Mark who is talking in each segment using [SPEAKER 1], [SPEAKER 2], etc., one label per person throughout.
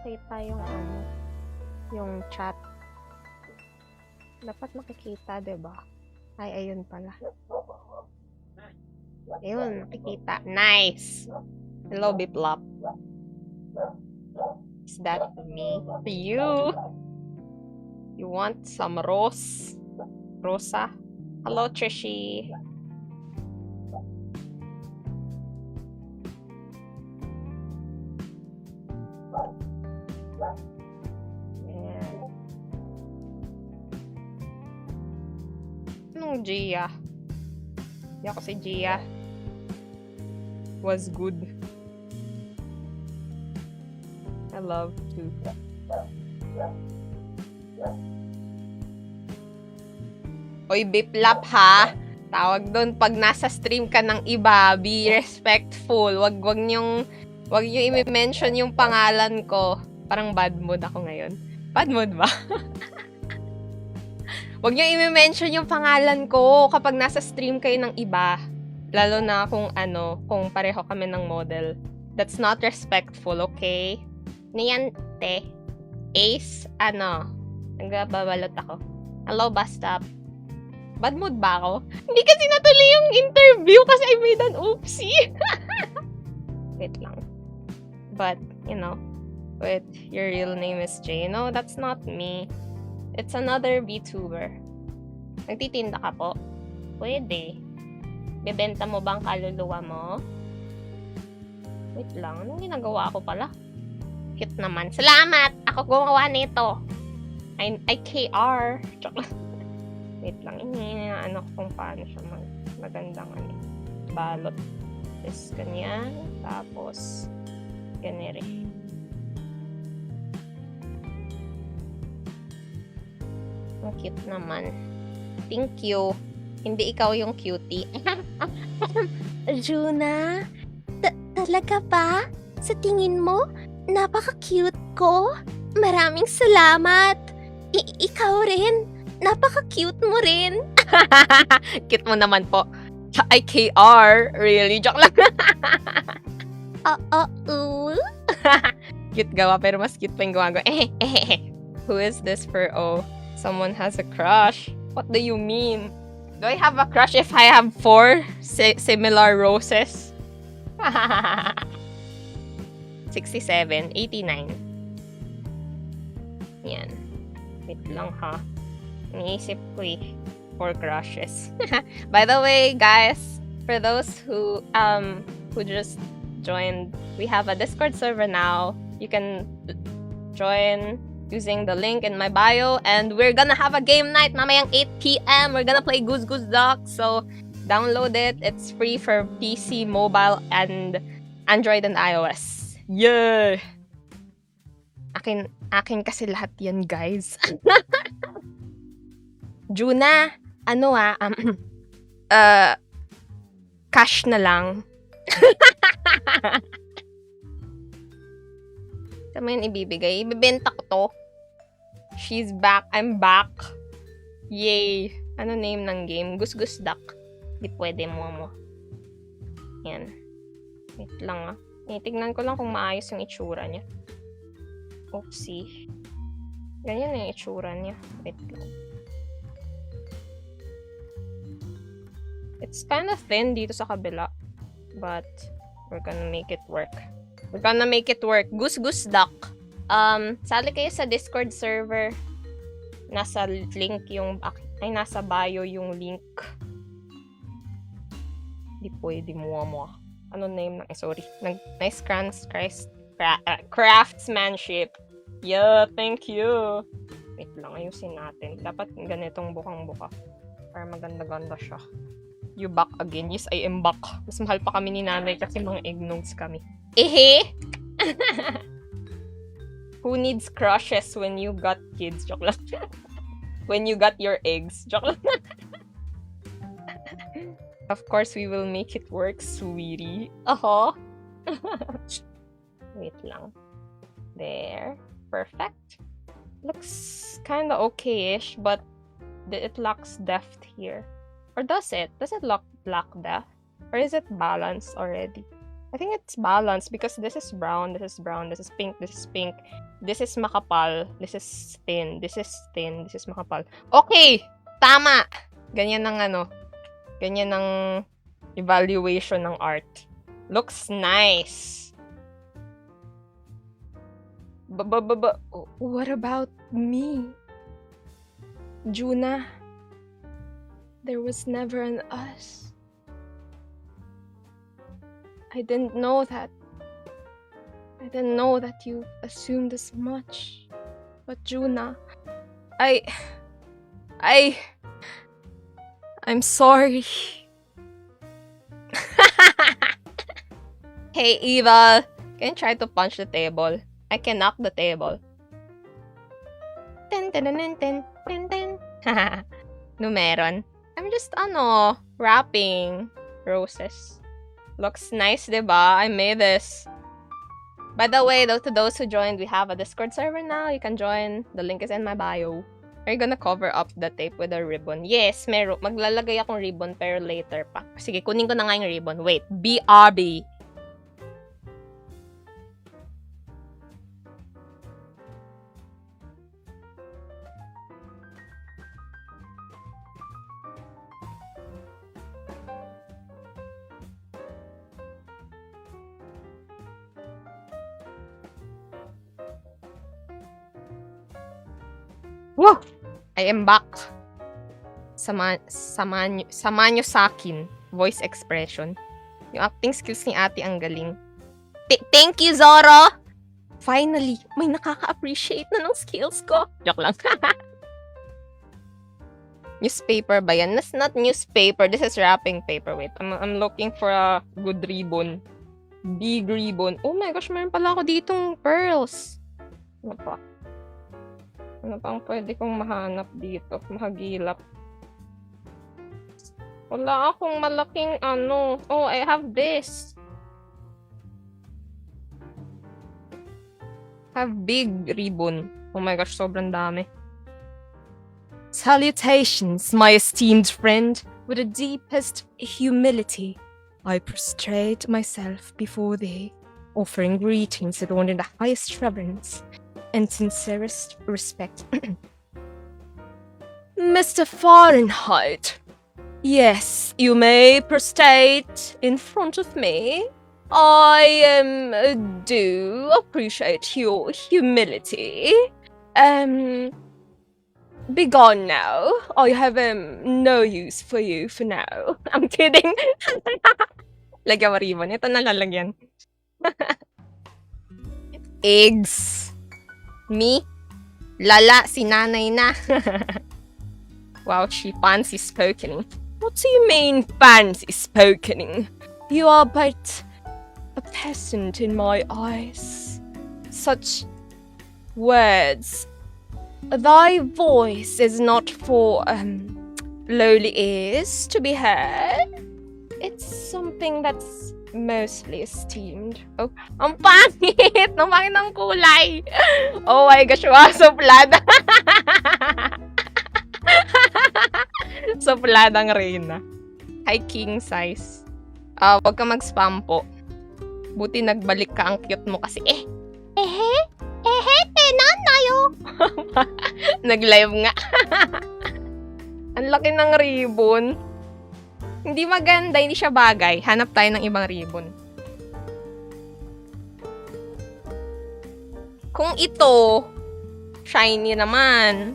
[SPEAKER 1] makita yung yung chat. Dapat makikita, 'di ba? Ay, ayun pala. Ayun, nakikita. Nice! Hello, Biplop. Is that me? You? You want some Rosa? Hello, Trishi. Anong Gia? Hindi ako si Gia. Was good. I love to. Oy, Biplap ha. Tawag doon pag nasa stream ka ng iba, be respectful. Wag niyong i-mention yung pangalan ko. Parang bad mood ako ngayon. Bad mood ba? Wag niyo i-mention yung pangalan ko kapag nasa stream kayo ng iba. Lalo na kung pareho kami ng model. That's not respectful, okay? Niyante. Ace, nagbabalot ako. Hello, Bastap. Bad mood ba ako? Hindi kasi natuloy yung interview kasi I made an oopsie. Wait lang. But, wait, your real name is Jay. No, that's not me. It's another VTuber. Nagtitinda ka po? Pwede. Bebenta mo bang kaluluwa mo? Wait lang, anong ginagawa ko pala? Cute naman. Salamat! Ako gumawa nito. I KR. Wait lang, kung paano siya magandang balot. Is ganyan. Tapos, ganyan rin. Ang cute naman. Thank you. Hindi ikaw yung cutie.
[SPEAKER 2] Juna? Talaga ba? Sa tingin mo, napaka-cute ko? Maraming salamat. Ikaw rin. Napaka-cute mo rin.
[SPEAKER 1] Cute mo naman po. Ay, KR. Really? Joke lang. Cute gawa, pero mas cute pa yung gawa ko. Who is this for? Oh, someone has a crush. What do you mean? Do I have a crush if I have 4 similar roses? 67, 89. Yan. Wait lang ha. Iniisip ko 4 crushes. By the way, guys, for those who just joined, we have a Discord server now. You can join using the link in my bio, and we're gonna have a game night mamayang 8 p.m. We're gonna play Goose Goose Duck, so download it. It's free for PC, mobile, and Android and iOS. Yeah! Akin kasi lahat yan, guys. Juna, cash na lang. Saan mo yun ibibigay? Ibibenta ko to. She's back. I'm back. Yay. Ano name ng game? Goose Goose Duck. Di pwede mo. Yan. Wait lang tignan ko lang kung maayos yung itsura niya. Oopsie. Ganyan yung itsura niya. Wait lang. It's kind of thin dito sa kabila. But, we're gonna make it work. Goose Goose Duck. Sali kayo sa Discord server. Nasa link nasa bio yung link. Di pwede mo. Ano name ng, sorry. Nice craftsmanship. Yeah, thank you. Wait lang, ayusin natin. Dapat ganitong bukang-buka. Para maganda-ganda siya. You back again. Yes, I am back. Mas mahal pa kami ni nanay kasi mga egg notes kami. Who needs crushes when you got kids? Joke lang. When you got your eggs. Joke lang. Of course, we will make it work, sweetie. Wait lang. There. Perfect. Looks kinda okay-ish, but it lacks depth here. Or does it? Does it lack depth? Or is it balanced already? I think it's balanced because this is brown, this is brown, this is pink, this is pink. This is makapal, this is thin, this is thin, this is makapal. Okay! Tama! Ganyan ng ganyan ng evaluation ng art. Looks nice. What about me? Juna, there was never an us. I didn't know that. I didn't know that you assumed as much. But Juna, I'm sorry. Hey, Evil, can you try to punch the table? I can knock the table. Ten, ten, ten, ten, ten, ten. No meron. I'm just, wrapping roses. Looks nice, diba? I made this. By the way, to those who joined, we have a Discord server now. You can join. The link is in my bio. Are you gonna cover up the tape with a ribbon? Yes, meron. Maglalagay akong ribbon pero later pa. Sige, kunin ko na nga yung ribbon. Wait, BRB. Woo! I am back. Sama nyo sa akin. Voice expression. Yung acting skills ni ate ang galing. Thank you, Zoro! Finally, may nakaka-appreciate na ng skills ko. Joke lang. Newspaper ba yan? That's not newspaper. This is wrapping paper. Wait, I'm looking for a good ribbon. Big ribbon. Oh my gosh, meron pala ako ditong pearls. Ano pa? Ano pang pwede kong mahanap dito? Mahagilap. Wala akong malaking Oh, I have this. Have big ribbon. Oh my gosh, sobrang dami. Salutations, my esteemed friend. With the deepest humility, I prostrate myself before thee, offering greetings adorned in the highest reverence and sincerest respect. Mr. Fahrenheit, yes, you may prostrate in front of me. I do appreciate your humility. Be gone now. I have no use for you for now. I'm kidding. Lagyan mo ribbon. Ito na lalagyan. Eggs. Me? Lala, si nanay na. Wow, she fancy spokening. What do you mean fancy spokening? You are but a peasant in my eyes. Such words. Thy voice is not for lowly ears to be heard. It's something that's mostly esteemed. Oh, ang pangit! Ang pangit ng kulay! Oh my gosh, wow, suplada! Supladang Reyna. Hi, king size. Wag ka mag-spam po. Buti nagbalik ka, ang cute mo kasi. Nanayo! Nag-live nga. Ang laki ng ribbon. Hindi maganda, hindi siya bagay. Hanap tayo ng ibang ribbon. Kung ito, shiny naman.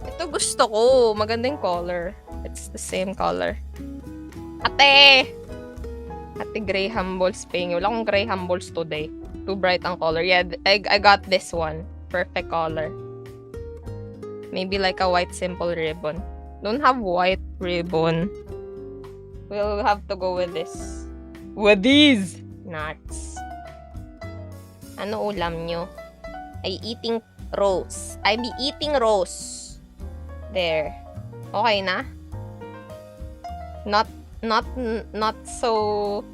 [SPEAKER 1] Ito gusto ko. Maganda yung color. It's the same color. Ate Graham Balls paying. Wala akong Graham Balls today. Too bright ang color. Yeah, I got this one. Perfect color. Maybe like a white simple ribbon. Don't have white ribbon. We'll have to go with this. With these nuts. Ano ulam nyo? I eating rose. I be eating rose. There. Okay na? Not so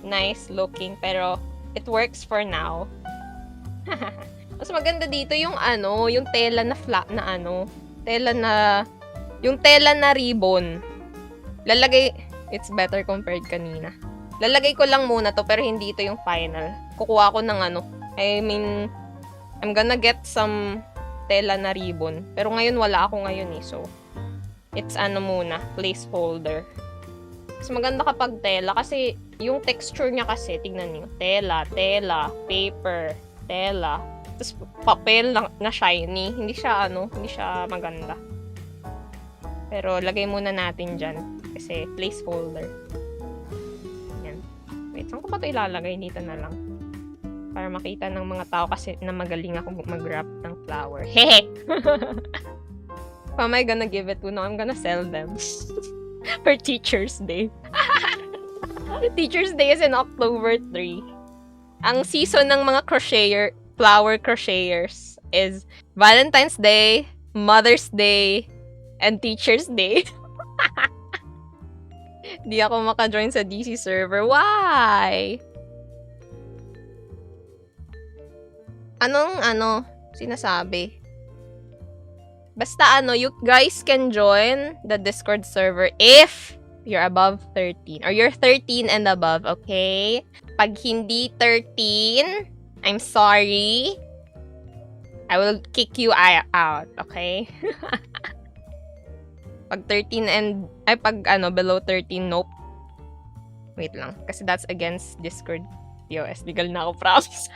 [SPEAKER 1] nice looking, pero it works for now. Mas maganda dito yung yung tela na flat na yung tela na ribbon. Lalagay, it's better compared kanina. Lalagay ko lang muna to, pero hindi ito yung final. Kukuha ko ng I'm gonna get some tela na ribbon. Pero ngayon, wala ako ngayon eh. So, it's muna, placeholder. Mas maganda kapag tela kasi yung texture niya kasi, tignan niyo, tela, paper, tela. Tapos papel na shiny. Hindi siya maganda. Pero lagay muna natin dyan kasi placeholder. Yan. Wait, saan ko ba ito ilalagay? Dito na lang. Para makita ng mga tao kasi na magaling ako mag-wrap ng flower. Hehe! Who am I gonna give it to? No, I'm gonna sell them. For Teacher's Day. Teacher's Day is in October 3. Ang season ng mga flower crocheters is Valentine's Day, Mother's Day, and Teacher's Day. Di ako maka-join sa DC server. Why? Anong sinasabi? Basta you guys can join the Discord server if you're above 13. Or you're 13 and above, okay? Pag hindi 13, I'm sorry. I will kick you out, okay? Pag 13 below 13, nope. Wait lang. Kasi that's against Discord TOS. Legal na ako, promise.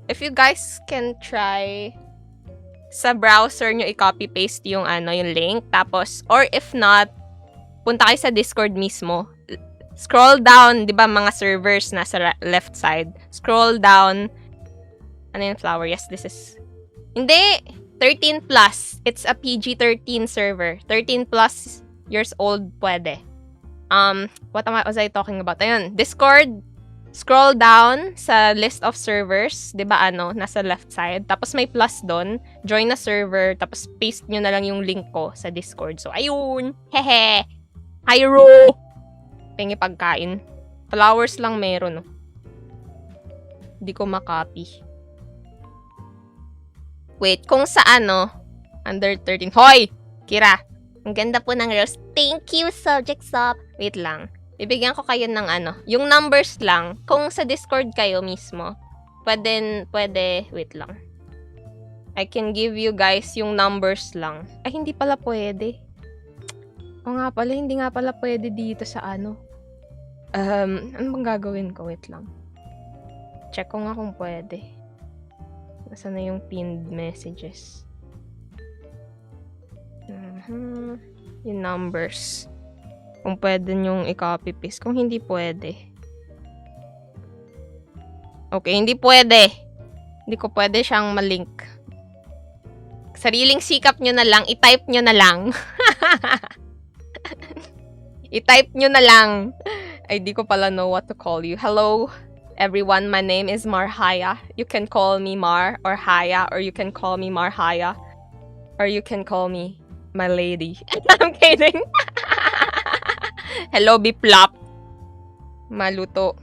[SPEAKER 1] If you guys can try sa browser nyo i-copy-paste yung yung link. Tapos, or if not, punta kayo sa Discord mismo. Scroll down, di ba, mga servers nasa left side. Scroll down. Ano yung flower? Yes, this is... Hindi! 13 plus. It's a PG-13 server. 13 plus years old, pwede. What was I talking about? Ayun, Discord. Scroll down sa list of servers, 'di ba nasa left side. Tapos may plus doon, join na server, tapos paste nyo na lang yung link ko sa Discord. So ayun, hehe. Hyro. Pengi pagkain. Flowers lang meron, no. Hindi ko makopy. Wait, kung sa under 13. Hoy, Kira. Ang ganda po ng rose. Thank you, Subject Sop. Wait lang. Bibigyan ko kayo ng yung numbers lang. Kung sa Discord kayo mismo, pwede, wait lang. I can give you guys yung numbers lang. Ay, hindi pala pwede. O nga pala, hindi nga pala pwede dito sa ano bang gagawin ko? Wait lang. Check ko nga kung pwede. Nasaan na yung pinned messages? Yung numbers. Kung pwede nyong i-copy-paste. Kung hindi pwede. Okay, hindi pwede. Hindi ko pwede siyang malink. Sariling sikap nyo na lang. I-type nyo na lang. I-type nyo na lang. Ay, di ko pala know what to call you. Hello, everyone. My name is Marhaya. You can call me Mar or Haya. Or you can call me Marhaya. Or you can call me my lady. I'm kidding. Hello, Biplop. Maluto.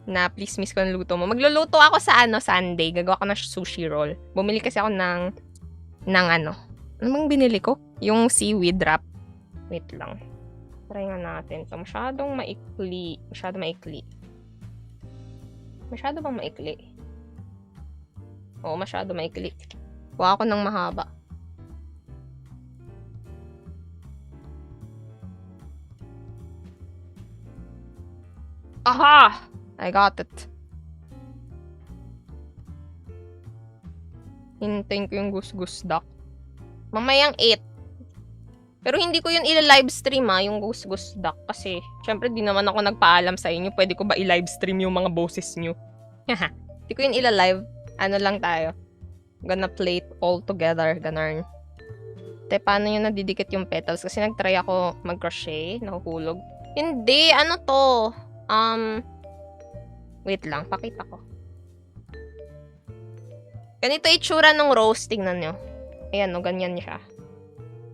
[SPEAKER 1] Na, please miss ko ng luto mo. Magluluto ako sa Sunday. Gagawa ko ng sushi roll. Bumili kasi ako ng ano bang binili ko? Yung seaweed wrap. Wait lang. Try nga natin. So, masyadong maikli. Masyado bang maikli? Oo, masyado maikli. Kuha ako ng mahaba. Aha! I got it. Hintayin ko yung Gus Duck. Mamayang 8. Pero hindi ko yun i-livestream yung Gus Duck. Kasi, syempre, di naman ako nagpaalam sa inyo. Pwede ko ba i-livestream yung mga boses nyo? Hindi ko yun i-live. Ano lang tayo. Gonna play it all together. Ganarn. Te, paano yun nadidikit yung petals? Kasi nag-try ako mag-crochet. Nahuhulog. Hindi. Ano to? Wait lang, pakita ko. Ganito itsura ng rose, tingnan nyo. Ayan, ganyan siya.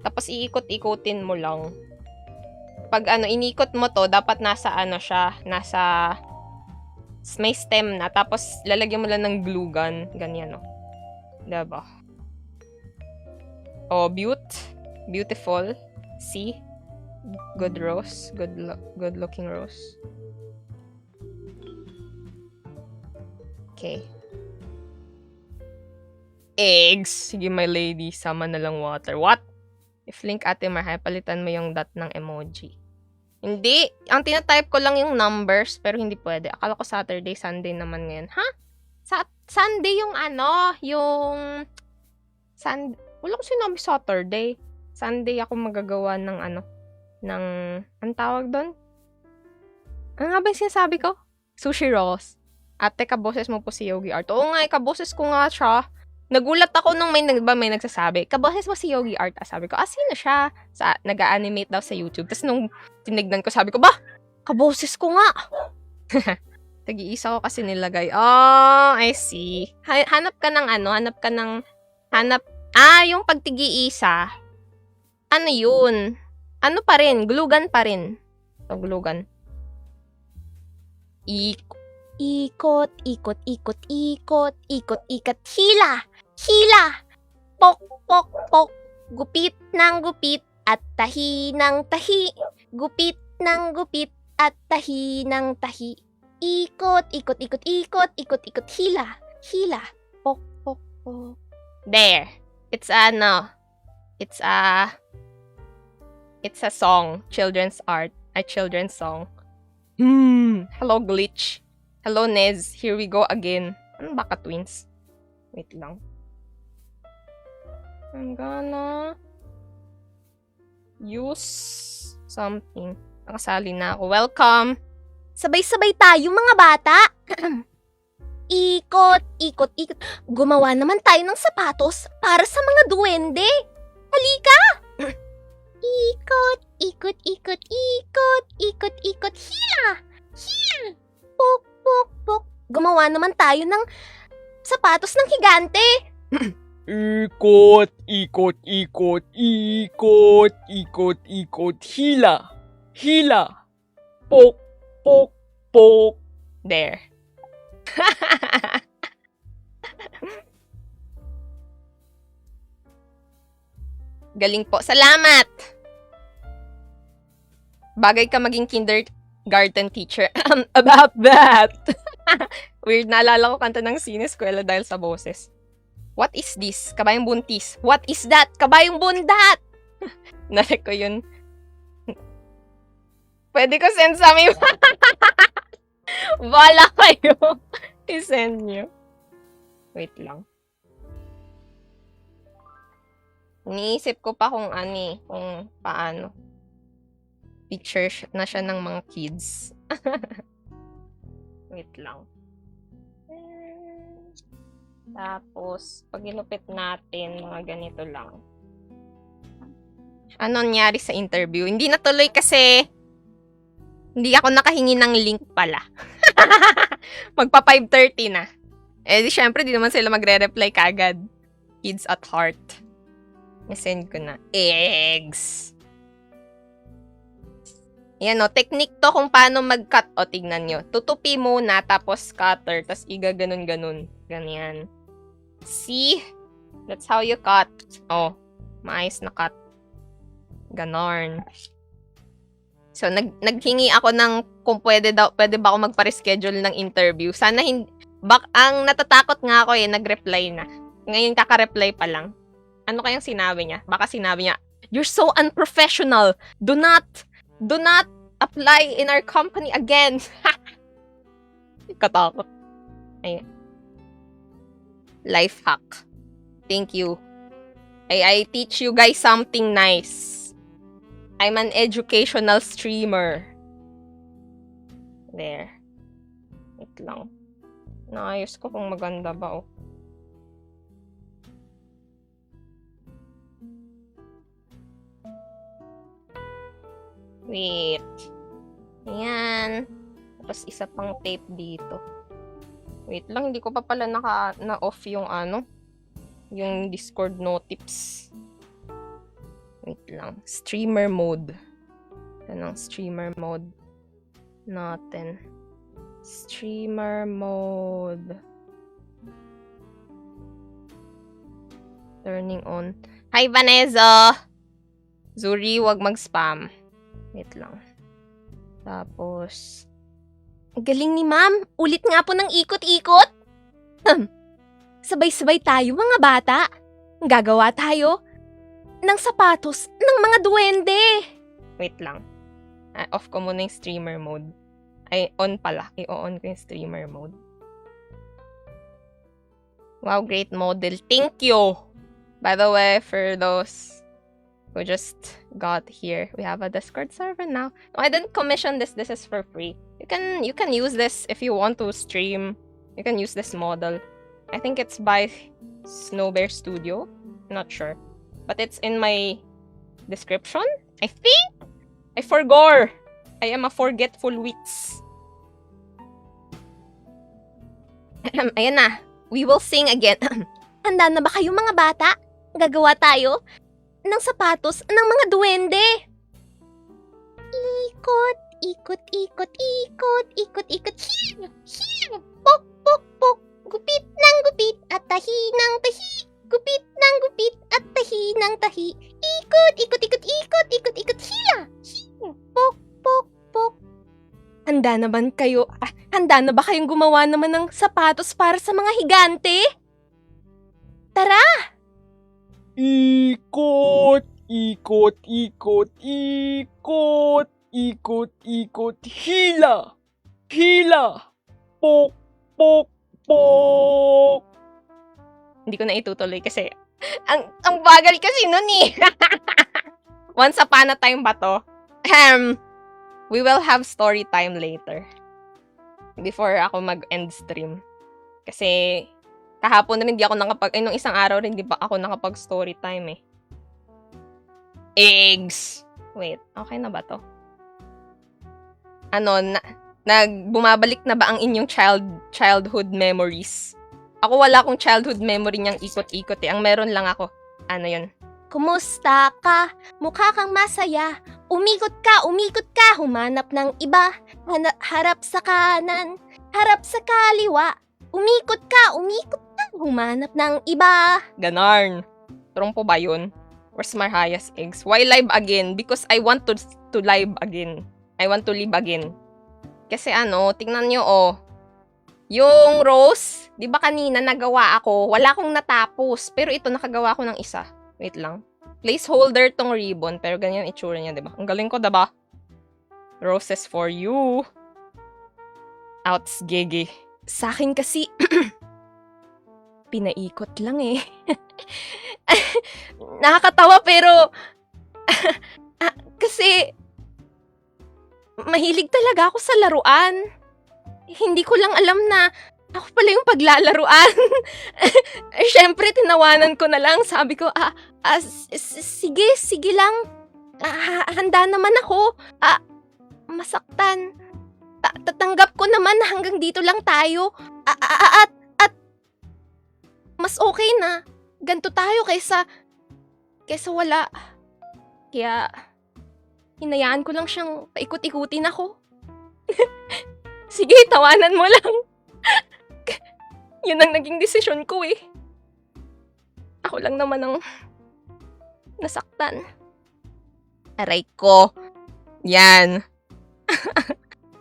[SPEAKER 1] Tapos iikot-ikutin mo lang. Pag inikot mo to, dapat nasa siya, nasa may stem na. Tapos lalagyan mo lang ng glue gun. Ganyan, no. Diba? Oh, beautiful. See? Good rose. Good looking rose. Okay. Eggs. Sige, my lady. Sama na lang water. What? If link Ate Marhay, palitan mo yung dot ng emoji. Hindi. Ang tinatype ko lang yung numbers, pero hindi pwede. Akala ko Saturday, Sunday naman ngayon. Ha? Sunday yung yung... Wala ko sinabi Saturday. Sunday ako magagawa ng ang tawag doon? Ano nga ba yung sinasabi ko? Sushi rolls. Ate, kaboses mo po si Yogi Art. Oo nga, kaboses ko nga siya. Nagulat ako nung may nagsasabi, kaboses mo si Yogi Art. Sabi ko, sino siya? Nag-animate daw sa YouTube. Tapos nung tinignan ko, sabi ko, kaboses ko nga. Tag-iisa ko kasi nilagay. Oh, I see. Hanap ka ng yung pagtigi-isa. Ano yun? Ano pa rin? Glugan pa rin. So, glugan.
[SPEAKER 2] Ikot, ikot, ikot, ikot, ikot, ikot, hila! Hila! Pok, pok, pok, gupit ng gupit at tahi ng tahi. Gupit ng gupit at tahi ng tahi. Ikot, ikot, ikot, ikot, ikot, ikot, hila! Hila! Pok, pok, pok.
[SPEAKER 1] There. It's a song. Children's art. A children's song. Hello, Glitch. Hello, Nez. Here we go again. Ano ba ka, twins? Wait lang. I'm gonna use something. Nakasali na ako. Welcome!
[SPEAKER 2] Sabay-sabay tayo mga bata. Ikot, ikot, ikot. Gumawa naman tayo ng sapatos para sa mga duwende. Halika! Ikot, ikot, ikot, ikot, ikot, ikot, hila! Hila! Pok, pok, pok. Gumawa naman tayo ng sapatos ng higante.
[SPEAKER 3] Ikot, ikot, ikot, ikot, ikot, ikot, hila, hila, pok, pok, pok.
[SPEAKER 1] There. Galing po. Salamat! Bagay ka maging kindergarten teacher. About that. Weird, naalala ko kanta ng Sineskwela dahil sa boses. What is this? Kabayong buntis. What is that? Kabayong bundat! Nalek ko yun. Pwede ko send sa amin. Wala kayo. I-send nyo. Wait lang. Iniisip ko pa kung kung paano. Picture na siya ng mga kids. Wait lang. Tapos, pag inupit natin, mga ganito lang. Ano nangyari sa interview? Hindi natuloy kasi hindi ako nakahingi ng link pala. Magpa 5:30 na. Eh, di syempre, di naman sila magre-reply kagad. Kids at heart. I-send ko na. Eggs. Yan o, technique to kung paano mag-cut. O, tignan nyo. Tutupi muna, tapos cutter, tapos iga-ganon-ganon. Ganyan. See? That's how you cut. Oh, maayos na cut. Ganon. So, naghingi ako ng kung pwede ba ako magpa-reschedule ng interview. Sana hindi, ang natatakot nga ako nag-reply na. Ngayon kaka-reply pa lang. Ano kayang sinabi niya? Baka sinabi niya, "You're so unprofessional. Do not apply in our company again." Katakot. Ayun. Life hack. Thank you. I teach you guys something nice. I'm an educational streamer. There. Wait lang. Naayos ko kung maganda ba, oh. Wait. Ayan. Tapos isa pang tape dito. Wait lang, hindi ko pa pala na-off yung yung Discord notips. Wait lang. Streamer mode. Yan ang streamer mode natin. Streamer mode. Turning on. Hi, Vanessa! Zuri, wag mag-spam. Wait lang. Tapos,
[SPEAKER 2] Ang galing ni ma'am. Ulit nga po ng ikot-ikot. Sabay-sabay tayo mga bata. Gagawa tayo ng sapatos ng mga duwende.
[SPEAKER 1] wait lang. Off ko muna yung streamer mode. Ay, on pala. I-on ko yung streamer mode. Wow, great model. Thank you! By the way, for those who just got here, we have a Discord server now. No, I didn't commission this. This is for free. You can use this if you want to stream. You can use this model. I think it's by Snow Bear Studio. Not sure. But it's in my description, I think? I forgot. I am a forgetful wits. Ayan na. We will sing again.
[SPEAKER 2] Handa na ba kayo mga bata? Gagawa tayo ng sapatos ng mga duwende. Ikot, ikot, ikot, ikot, ikot, ikot, hiya, hiya, pok, pok, pok, gupit ng gupit at tahi ng tahi, gupit ng gupit at tahi ng tahi, ikot, ikot, ikot, ikot, ikot, ikot, hiya, hiya, pok, pok, pok. Handa na ba kayong gumawa naman ng sapatos para sa mga higante? Tara!
[SPEAKER 3] Ikot, ikot, ikot, ikot, ikot, ikot, hila, hila, pok, pok, pok.
[SPEAKER 1] Hindi ko na itutuloy kasi ang bagal kasi nun eh. Once upon a time ba to? We will have story time later. Before ako mag-end stream. Kasi kahapon rin hindi ako nung isang araw rin hindi pa ako nakapag-story time eh. Eggs! Wait, okay na ba to? Bumabalik na ba ang inyong childhood memories? Ako wala akong childhood memory niyang ikot-ikot eh. Ang meron lang ako, yun?
[SPEAKER 2] Kumusta ka? Mukha kang masaya. Umikot ka, humanap ng iba. Harap sa kanan, harap sa kaliwa. Umikot ka, humanap ng iba.
[SPEAKER 1] Ganarn. Trompo ba yun? Where's Mariah's eggs? Why live again? Because I want to live again. I want to live again. Kasi tingnan nyo yung rose, di ba kanina nagawa ako, wala akong natapos. Pero ito, nakagawa ko ng isa. Wait lang. Placeholder tong ribbon, pero ganyan itsura niya, di ba? Ang galing ko, diba? Roses for you. Outs, gigi.
[SPEAKER 2] Sa akin kasi, pinaikot lang eh. Nakakatawa pero, kasi, mahilig talaga ako sa laruan. Hindi ko lang alam na ako pala yung paglalaruan. Siyempre, tinawanan ko na lang. Sabi ko, sige lang. Handa naman ako. Masaktan. Tatanggap ko naman na hanggang dito lang tayo. At mas okay na. Ganto tayo kaysa wala. Kaya, hinayaan ko lang siyang paikot-ikutin ako. Sige, tawanan mo lang. Yun ang naging desisyon ko eh. Ako lang naman ang nasaktan.
[SPEAKER 1] Aray ko. Yan.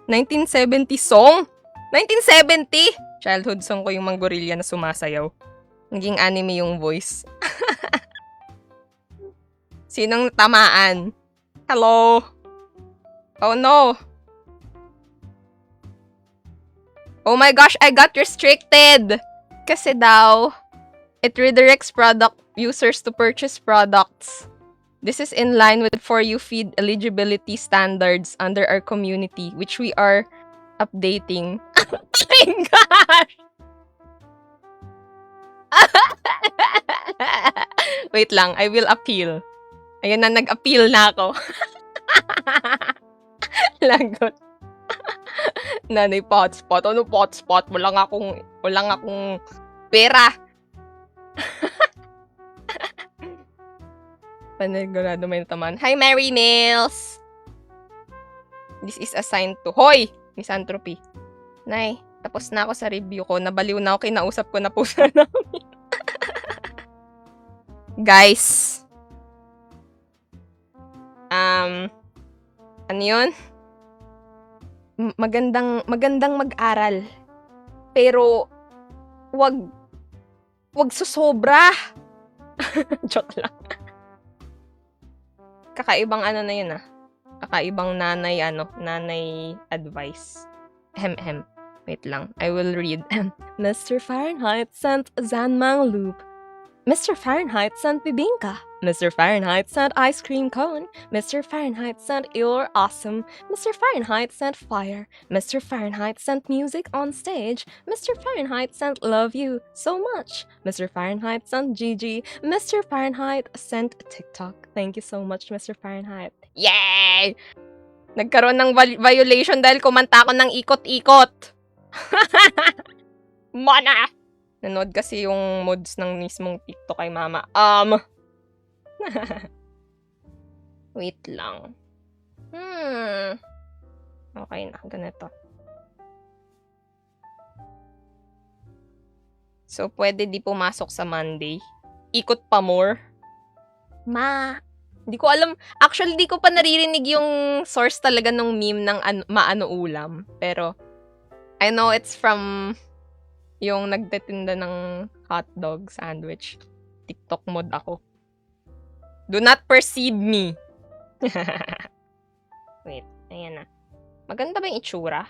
[SPEAKER 1] 1970 song? 1970? Childhood song ko yung mga gorilla na sumasayaw. Naging anime yung voice. Sinong tamaan? Hello? Oh no. Oh my gosh, I got restricted! Kasi daw, it redirects product users to purchase products. This is in line with For You feed eligibility standards under our community, which we are updating. Oh my gosh! Wait lang, I will appeal. Ayun na, nag-appeal na ako. Lagot. Nanay potspot. Ano potspot? Walang akong pera. Panigurado may nataman. Hi, Mary Mills! This is assigned to... Hoy! Misanthropy. Nay, tapos na ako sa review ko. Nabaliw na ako. Kinausap ko na po sa namin. Guys. Ano yun? Magandang mag-aral. Pero, wag susobra. Joke lang. Kakaibang ano na yun Kakaibang nanay advice. Hem. Wait lang, I will read. Mr. Fahrenheit sent Zanmang Loop. Mr. Fahrenheit sent Bibingka. Mr. Fahrenheit sent ice cream cone. Mr. Fahrenheit sent You're awesome. Mr. Fahrenheit sent fire. Mr. Fahrenheit sent music on stage. Mr. Fahrenheit sent love you so much. Mr. Fahrenheit sent Gigi. Mr. Fahrenheit sent TikTok. Thank you so much, Mr. Fahrenheit. Yay! Nagkaroon ng violation dahil kumanta ako ng ikot-ikot. Mana! Nanood kasi yung mods ng mismong TikTok kay mama. Wait lang. Okay na, ganito. So, pwede di pumasok sa Monday. Ikot pa more. Di ko alam. Actually, di ko pa naririnig yung source talaga ng meme ng maano ulam. Pero, I know it's from yung nagtitinda ng hotdog sandwich. TikTok mod ako. Do not perceive me. Wait, ayan na. Maganda ba yung itsura?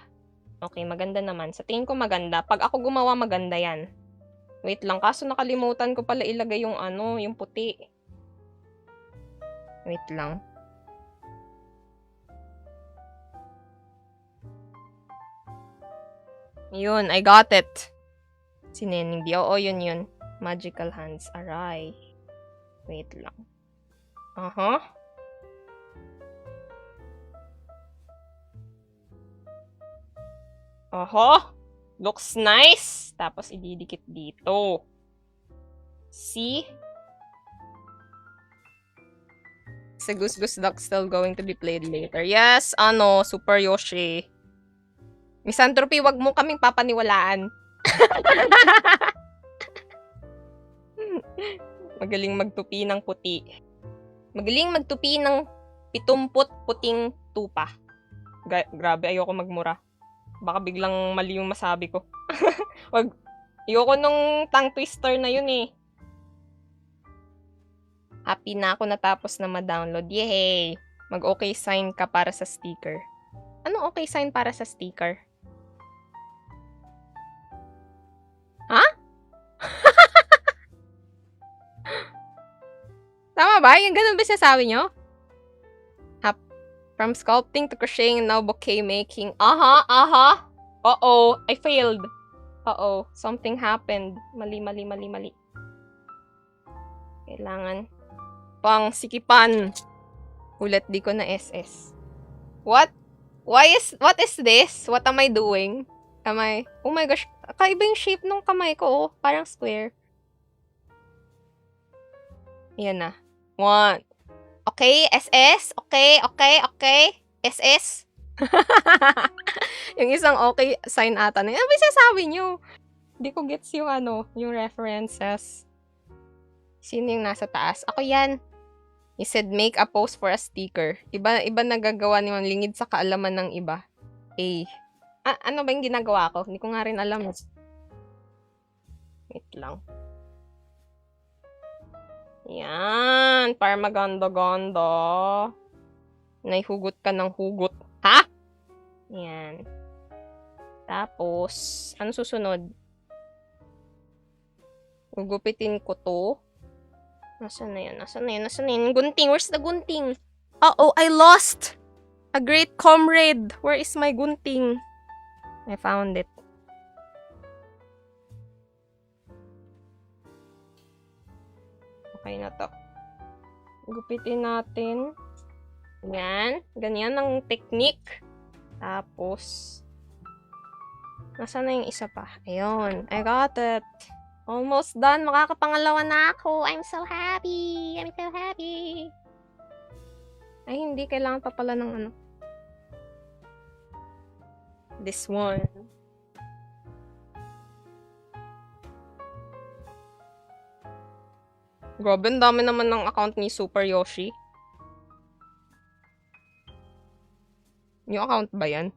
[SPEAKER 1] Okay, maganda naman. Sa tingin ko maganda. Pag ako gumawa, maganda yan. Wait lang, kaso nakalimutan ko pala ilagay yung yung puti. Wait lang. Yun, I got it. Sinening di. Oo, yun. Magical hands. Aray. Wait lang. Looks nice. Tapos, ididikit dito. See? Sa Goose Goose Duck still going to be played later. Yes, Super Yoshi. Misanthropy, wag mo kaming papaniwalaan. Magaling magtupi ng puti. Magaling magtupi ng 70 puting tupa. Grabe, ayoko magmura. Baka biglang mali yung masabi ko. Ayoko nung tongue twister na yun eh. Happy na ako natapos na ma-download. Yay! Mag-okay sign ka para sa sticker. Anong okay sign para sa sticker? Ha? Tama ba? Yung ganun ba sinasabi nyo? From sculpting to crocheting and now bouquet making. Uh-oh, I failed. Uh-oh, something happened. Mali. Kailangan pang sikipan. Ulit di ko na SS. What? What is this? What am I doing? Oh my gosh, kaiba yung shape ng kamay ko, parang square. Yan na. 1. Okay, SS. Okay. SS. Yung isang okay sign ata na. Ano ba yung sasabi nyo? Hindi ko gets yung yung references. Sino yung nasa taas? Ako yan. He said, make a post for a sticker. Iba nagagawa niyo lingid sa kaalaman ng iba. Ano ba yung ginagawa ko? Hindi ko nga rin alam. Wait lang. Yan. Para maganda-ganda. Naihugot ka ng hugot. Ha? Yan. Tapos, ano susunod? Gugupitin ko to. Nasaan na yun? Gunting. Where's the gunting? Uh-oh, I lost! A great comrade. Where is my gunting? I found it. Okay na to. Gupitin natin. Yan. Ganyan ang technique. Tapos, nasaan na yung isa pa? Ayun. I got it. Almost done. Makakapangalawa na ako. I'm so happy. Ay, hindi. Kailangan pa pala ng this one. Grabe, ang dami naman ng account ni Super Yoshi. Yung account ba yan?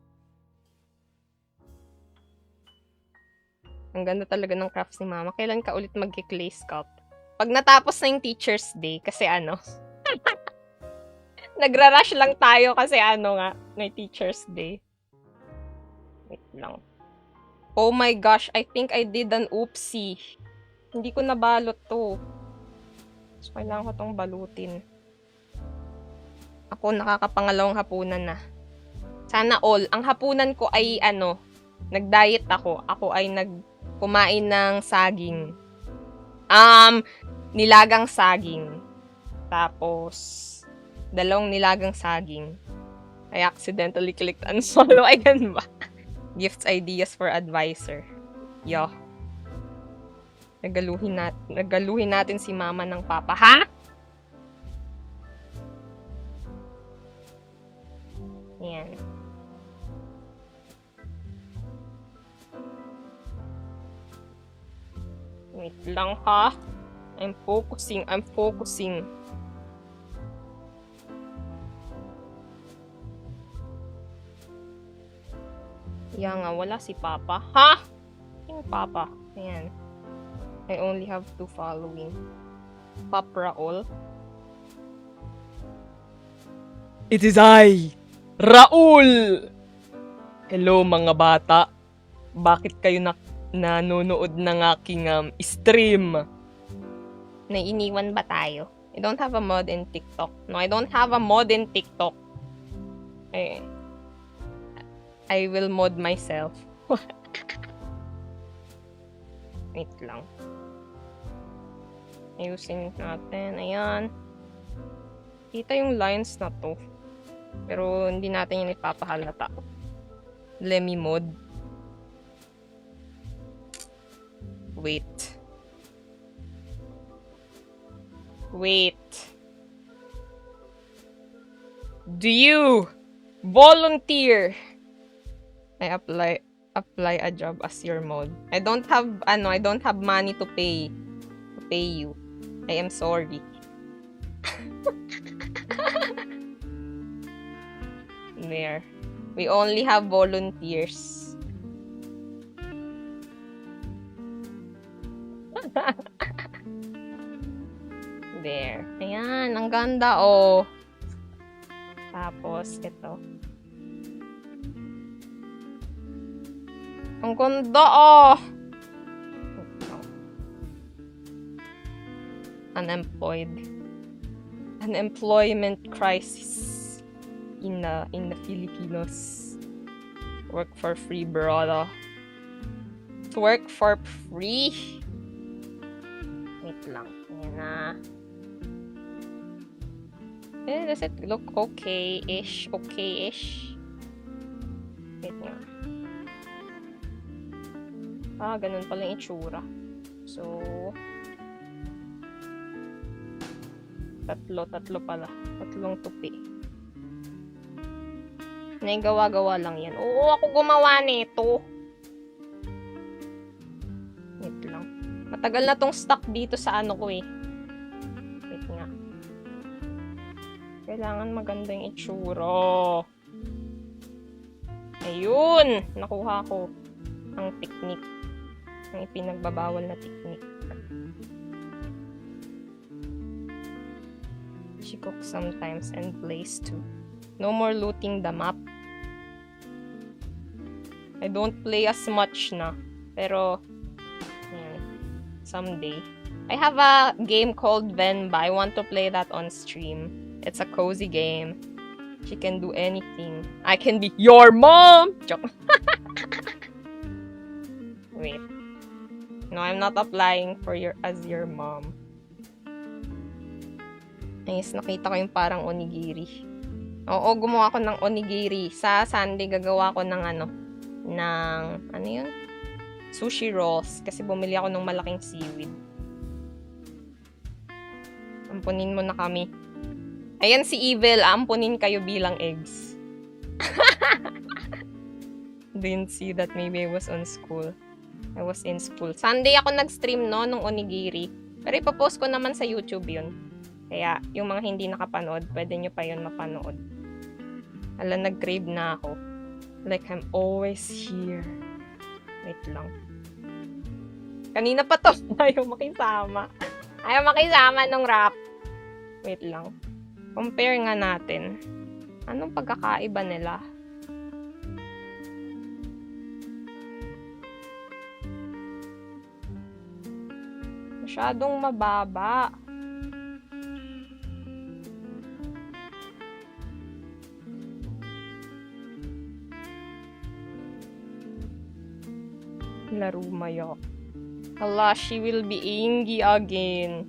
[SPEAKER 1] Ang ganda talaga ng crafts ni Mama. Kailan ka ulit mag-clay sculpt? Pag natapos na yung Teacher's Day, kasi nagra-rush lang tayo kasi may Teacher's Day. Wait lang. Oh my gosh, I think I did an oopsie. Hindi ko nabalot to. So, kailangan ko tong balutin. Ako, nakakapangalawang hapunan na. Sana all. Ang hapunan ko ay nag-diet ako. Ako ay kumain ng saging. Nilagang saging. Tapos, 2 nilagang saging. I accidentally clicked unfollow. Ay, ganun ba? Gifts ideas for advisor. Yo. Nagaluhin natin si Mama ng Papa. Ha? Yan. Wait lang ha. I'm focusing. Yan nga, wala si Papa. Ha? Yung Papa. Ayan. I only have 2 following. Pop Raul.
[SPEAKER 3] It is I, Raul! Hello mga bata. Bakit kayo nanonood ng aking stream?
[SPEAKER 1] Nainiwan ba tayo? I don't have a mod in TikTok. No, I don't have a mod in TikTok. I will mod myself. Wait lang. Ayusin natin. Ayan. Kita yung lines na to. Pero hindi natin yun ipapahalata. Let me mod. Wait. Do you volunteer? I apply a job as your mod. I don't have money to pay you. I am sorry. There. We only have volunteers. There. Ayan, ang ganda oh. Tapos, ito. Ang ganda oh. Unemployment crisis in the Filipinos. Work for free, brother. Work for free. Wait lang. Ayan na. Does it look okay-ish? Okay-ish? Wait nga. Ganun pala yung itsura. So, tatlo pala. 3 tupi. Naigawa-gawa lang yan. Oo, ako gumawa nito. Wait lang. Matagal na tong stock dito sa ko eh. Wait nga. Kailangan maganda yung itsura. Ayun! Nakuha ko ang technique. Ang ipinagbabawal na technique. She cooks sometimes and plays too. No more looting the map. I don't play as much na. Pero, someday. I have a game called Venba. I want to play that on stream. It's a cozy game. She can do anything. I can be your mom! Joke. Wait. No, I'm not applying for as your mom. Ayos, nakita ko yung parang onigiri. Oo, gumawa ko ng onigiri. Sa Sunday, gagawa ko ng yun? Sushi rolls. Kasi bumili ako ng malaking seaweed. Ampunin mo na kami. Ayan si Evil. Ampunin kayo bilang eggs. Didn't see that maybe I was on school. I was in school. Sunday ako nag-stream nung onigiri. Pero ipapost ko naman sa YouTube yun. Kaya, yung mga hindi nakapanood, pwede nyo pa yun mapanood. Hala, nag-crave na ako. Like, I'm always here. Wait lang. Kanina pa to. Ayaw makisama. Ayaw makisama nung rap. Wait lang. Compare nga natin. Anong pagkakaiba nila? Masyadong mababa. Laro mayo. Hala, she will be Ingy again.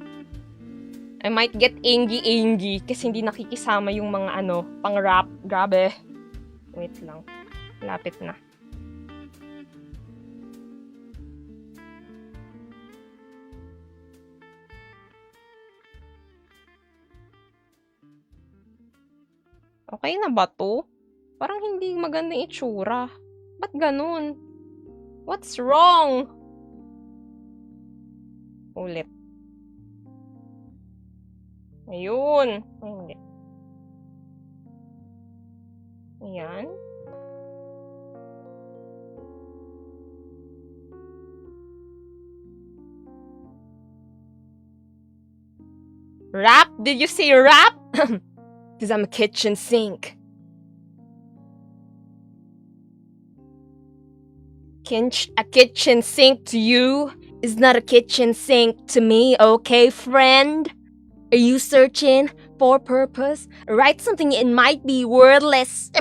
[SPEAKER 1] I might get Ingy kasi hindi nakikisama yung mga pang-rap. Grabe. Wait lang. Lapit na. Okay na ba to? Parang hindi maganda yung itsura. Ba't ganun? What's wrong? Ulit. Ayun. Ay, hindi. Ayan. Rap? Did you say rap? Because I'm a kitchen sink. A kitchen sink to you is not a kitchen sink to me, okay, friend? Are you searching for purpose? Write something it might be wordless.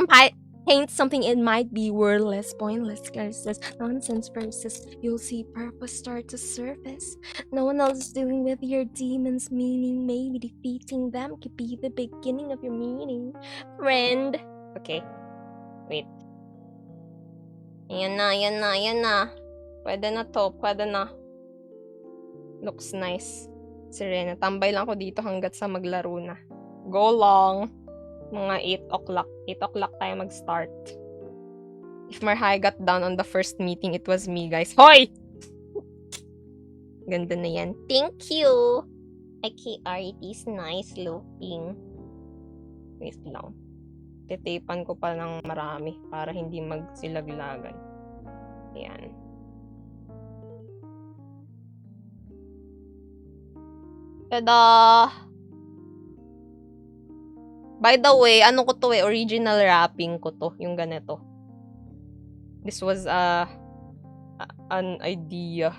[SPEAKER 1] Paint something it might be wordless, pointless, curseless, nonsense verses. You'll see purpose start to surface. No one else is dealing with your demons, meaning maybe defeating them could be the beginning of your meaning, friend. Okay, wait. Ayan na. Pwede na to, pwede na. Looks nice. Serena, tambay lang ako dito hanggat sa maglaro na. Go long. Mga 8 o'clock. 8 o'clock tayo mag-start. If Marhay got down on the first meeting, it was me, guys. Hoy! Ganda na yan. Thank you! It is nice looking. Wait lang. Titipan ko pa ng marami para hindi magsilaglagan. Ayan. Tada! By the way, ano ko to original wrapping ko to, yung ganito. This was an idea.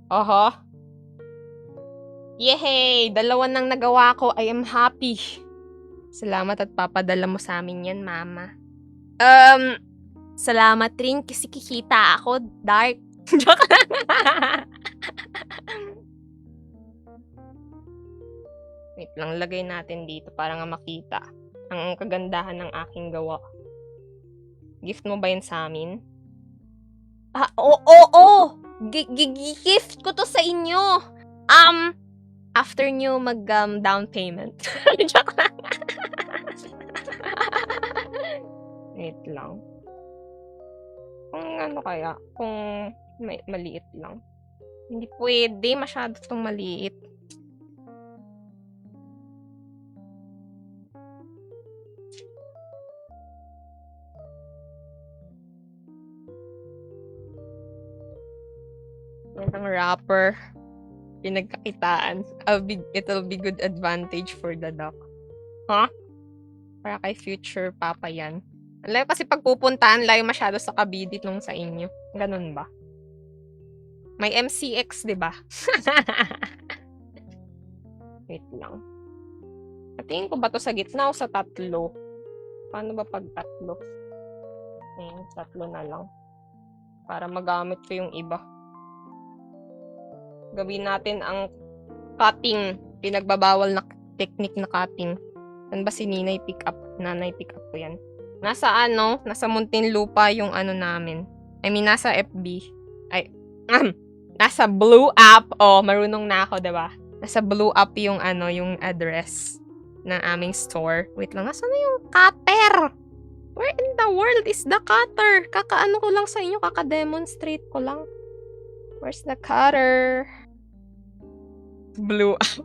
[SPEAKER 1] Aha. Yehey! 2 nang nagawa ko. I am happy. Salamat at papadala mo sa amin yan, mama. Salamat rin kasi kikita ako, Dark. Joke lang. Wait lang, lagay natin dito para nga makita ang kagandahan ng aking gawa. Gift mo ba yun sa amin? Oo! Gift ko to sa inyo. After nyo down payment. Joke lang. Wait lang. Kung ano kaya? Kung maliit lang. Hindi pwede. Masyado itong maliit. Yan ang wrapper. Pinagkakitaan. It'll be good advantage for the duck. Huh? Para kay future papa yan. Layo kasi pagpupuntaan, layo masyado sa Cavite nung sa inyo. Ganun ba? May MCX, di ba? Wait lang. Patingin ko ba to sa gitna o sa tatlo? Paano ba pag tatlo? Ayan, tatlo na lang. Para magamit ko yung iba. Gawin natin ang cutting. Pinagbabawal na technique na cutting. Saan ba si Ninay pick up? Nanay pick up ko yan. Nasa Muntinlupa yung namin. I mean, nasa FB. Nasa Blue App. Oh, marunong na ako, diba? Nasa Blue App yung yung address ng aming store. Wait lang, nasa na yung cutter? Where in the world is the cutter? Kakaano ko lang sa inyo, kaka-demonstrate ko lang. Where's the cutter? Blue App.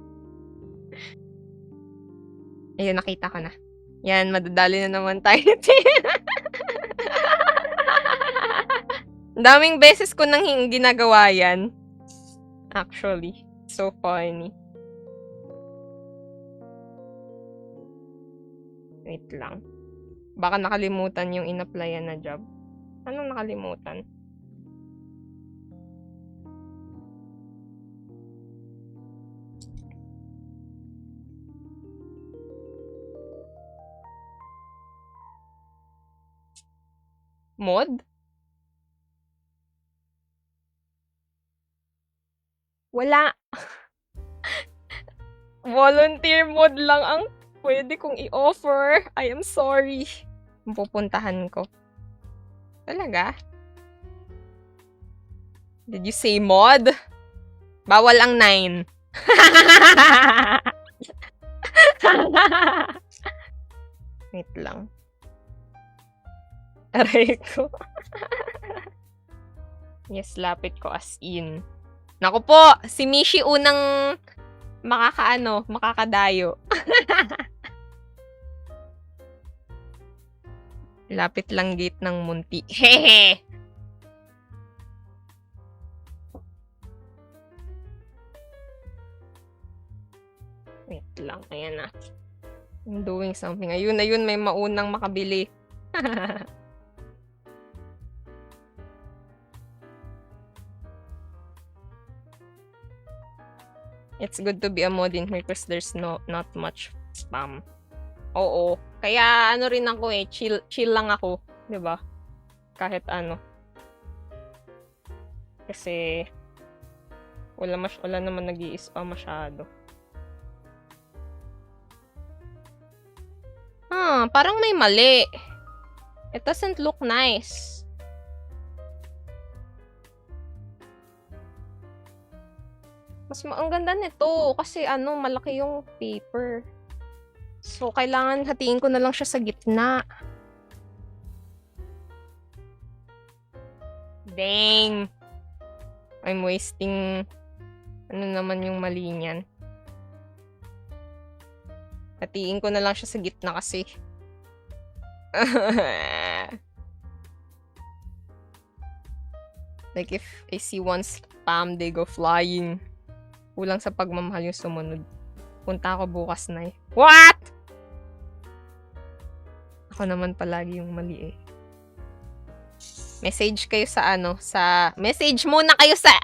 [SPEAKER 1] Ayun, nakita ko na. Yan, madadali na naman tayo ni Tina. Daming beses ko nang ginagawa yan. Actually. So funny. Wait lang. Baka nakalimutan yung in-applyan na job. Anong nakalimutan? Mod? Wala. Volunteer mod lang ang pwede kong i-offer. I am sorry. Pupuntahan ko. Talaga? Did you say mod? Bawal ang 9. Wait lang. Aray ko. Yes, lapit ko as in. Naku po, si Mishi unang makakadayo. Lapit lang gate ng munti. Hehe. Wait lang, ayan na. I'm doing something. Ayun, may maunang makabili. It's good to be a mod in here because there's not much spam. Oo. Kaya ano rin ako chill lang ako, 'di ba? Kahit ano. Kasi wala naman nag-i-spam masyado. Parang may mali. It doesn't look nice. Ang ganda nito kasi malaki yung paper. So, kailangan hatiin ko na lang siya sa gitna. Dang! I'm wasting naman yung mali niyan. Hatiin ko na lang siya sa gitna kasi. Like if I see one spam, they go flying. Kulang sa pagmamahal yung sumunod. Punta ako bukas na eh. What? Ako naman palagi yung mali eh. Message kayo message muna kayo sa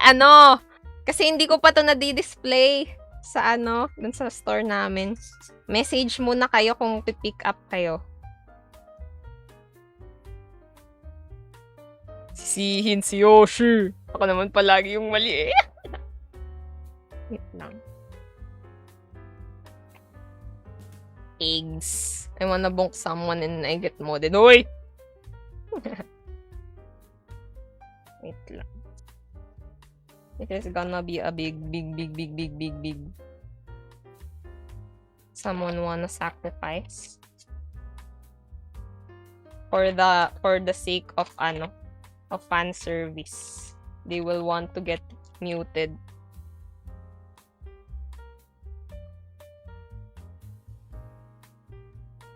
[SPEAKER 1] kasi hindi ko pa to na-display sa dun sa store namin. Message muna kayo kung pick up kayo. Sisihin si Yoshi. Ako naman palagi yung mali eh. Wait lang. Eggs. I wanna bonk someone and I get modded. Oy! Wait lang. It is gonna be a big. Someone wanna sacrifice. For the sake of of fan service. They will want to get muted.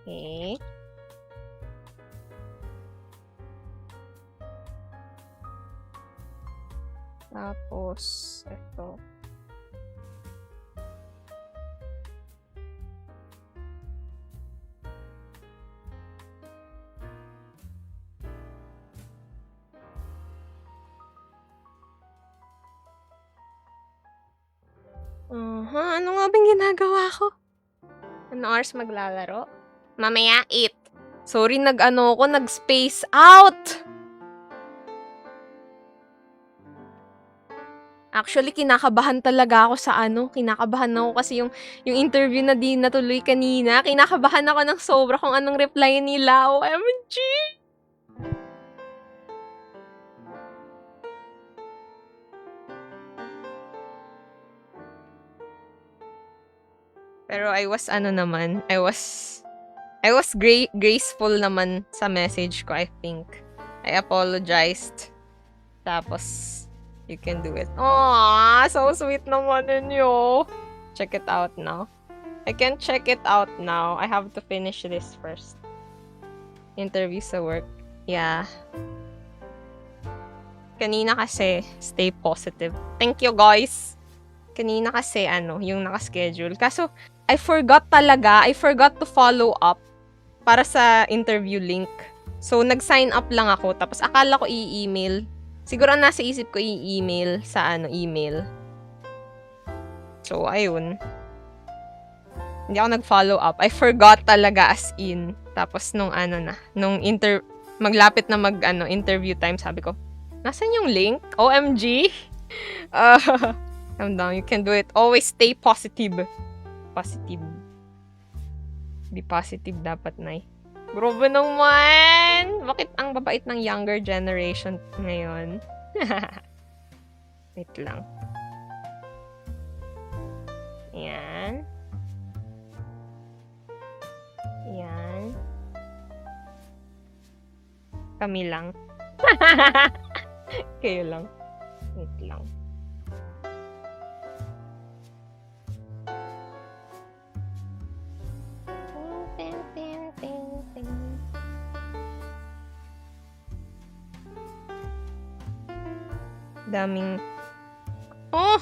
[SPEAKER 1] Okay. Tapos, ito. Ano nga bang ginagawa ko? Ano oras maglalaro? Mamaya 8. Sorry, nag-space out. Actually, kinakabahan talaga ako sa kinakabahan ako kasi yung interview na di natuloy kanina, kinakabahan ako ng sobra kung anong reply nila. OMG! Pero I was graceful naman sa message ko, I think. I apologized. Tapos, you can do it. Aww, so sweet naman ninyo. Check it out now. I can check it out now. I have to finish this first. Interview sa work. Yeah. Kanina kasi, stay positive. Thank you, guys. Kanina kasi, yung nakaschedule. Kaso, I forgot to follow up para sa interview link. So, nag-sign up lang ako. Tapos, akala ko i-email. Siguro nasa isip ko i-email sa email. So, ayun. Hindi ako nag-follow up. I forgot talaga as in. Tapos, nung maglapit na interview time, sabi ko, nasan yung link? OMG? Calm down. You can do it. Always stay positive. Positive. Be positive dapat, Nay. Grabe naman! Bakit ang babait ng younger generation ngayon? Wait lang. Yan. Yan. Kami lang. Kayo lang. Wait lang. Daming... Oh!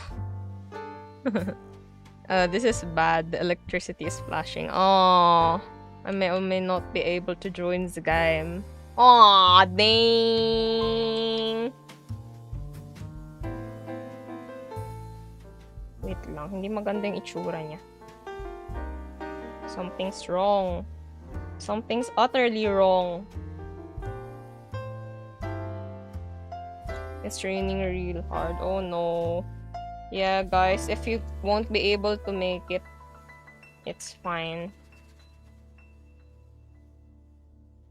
[SPEAKER 1] This is bad. The electricity is flashing. Oh! I may or may not be able to join the game. Oh, dang! Wait lang. Hindi maganda yung itsura niya. Something's wrong. Something's utterly wrong. It's raining real hard. Oh no. Yeah, guys, if you won't be able to make it, it's fine.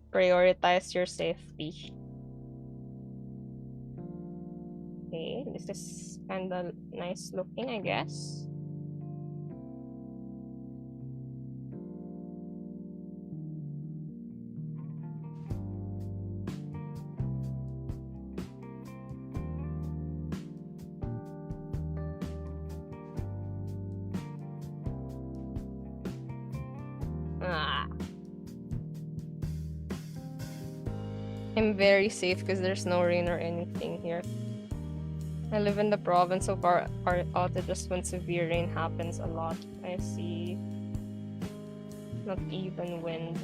[SPEAKER 1] Prioritize your safety. Okay, this is kinda nice looking, I guess. I'm very safe because there's no rain or anything here. I live in the province, so our outages when severe rain happens a lot. I see. Not even wind.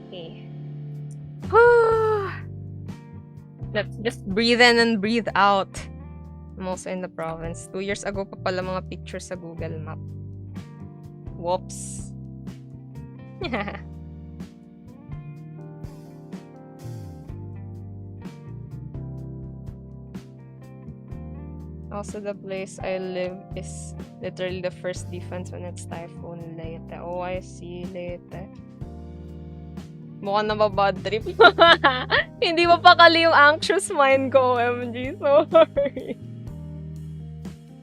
[SPEAKER 1] Okay. Let's just breathe in and breathe out. I'm also in the province. 2 years ago pa pala mga pictures sa Google Map. Whoops. Also, the place I live is literally the first defense when it's typhoon Leyte. Oh, I see, Leyte. Mukhang nababad trip. Hindi mapakali yung anxious mind ko, OMG. Sorry.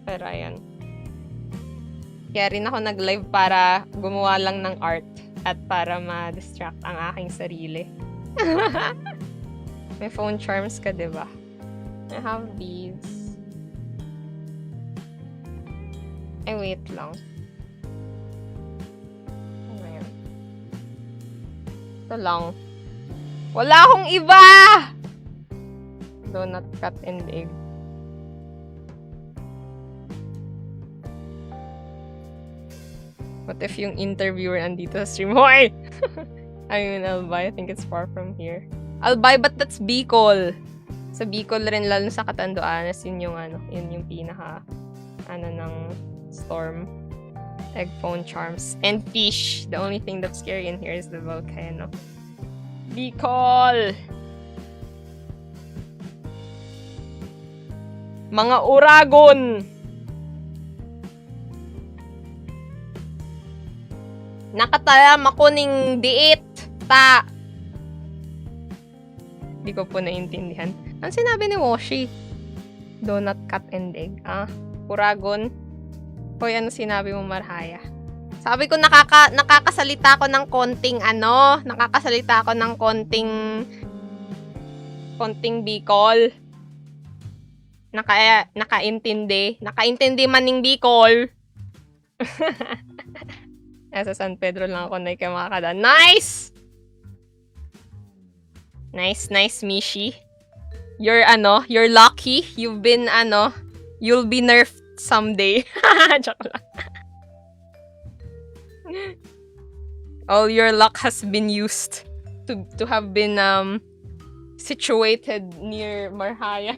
[SPEAKER 1] Pero ayan. Kaya rin ako nag-live para gumawa lang ng art at para ma-distract ang aking sarili. May phone charms ka, diba? I have these. Ay, wait lang. Ito lang. Wala akong iba! Donut, cat, and egg. What if yung interviewer andito sa stream? Hoy! I mean, Albay. I think it's far from here. Albay, but that's Bicol. Sa Bicol rin, lalo sa Catanduanes, yun yung pinaka, ng storm. Egg phone charms. And fish. The only thing that's scary in here is the volcano. Bicol! Mga uragon! Nakatalam ako ning diit! Ta! Di ko po naiintindihan. Ano sinabi ni Washi? Donut, cat, and egg. Uragon? Hoy, ano sinabi mo, Marhaya? Sabi ko nakakasalita ako ng konting Bicol. Nakaintindi maning Bicol. Nasa San Pedro lang ako na ikamakada. Nice! Nice, Mishi. You're lucky. You've been, you'll be nerfed someday. Joke lang. All your luck has been used to have been, situated near Marhaya.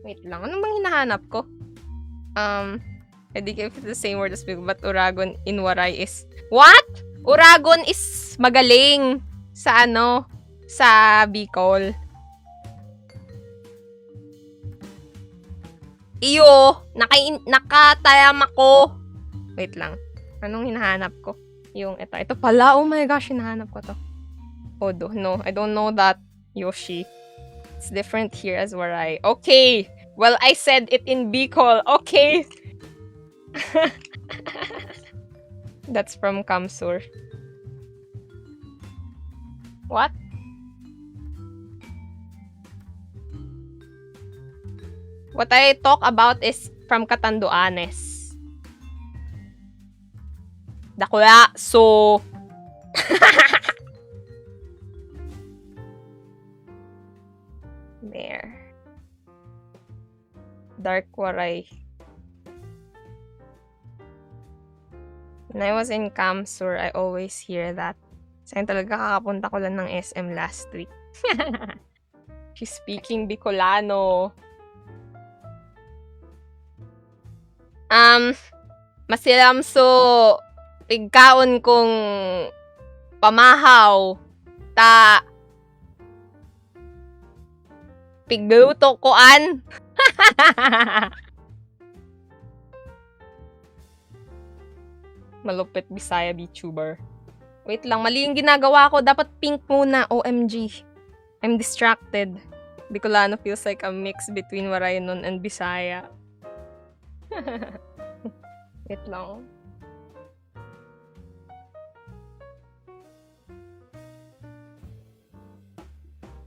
[SPEAKER 1] Wait lang, ano bang hinahanap ko? I think if it's the same word as big, but Uragon in Waray is... What? Uragon is magaling sa sa Bicol. Iyo, nakatayam ako. Wait lang. Anong hinahanap ko? Yung ito. Ito pala. Oh my gosh, hinahanap ko to. Odo. No, I don't know that, Yoshi. It's different here as Waray. Okay. Well, I said it in Bicol. Okay. That's from Kamsur. What? What I talk about is from Catanduanes. Dakula, so... There. Dark Waray. When I was in Kamsur, I always hear that. Sayang talaga kakapunta ko lang ng SM last week. She's speaking Bicolano. Masilamso pigkaon kong pamahaw ta pigluto koan. Malupit Bisaya VTuber. Wait lang, mali yung ginagawa ko. Dapat pink muna. OMG. I'm distracted. Bicolano feels like a mix between Warayanon and Bisaya. Wait lang.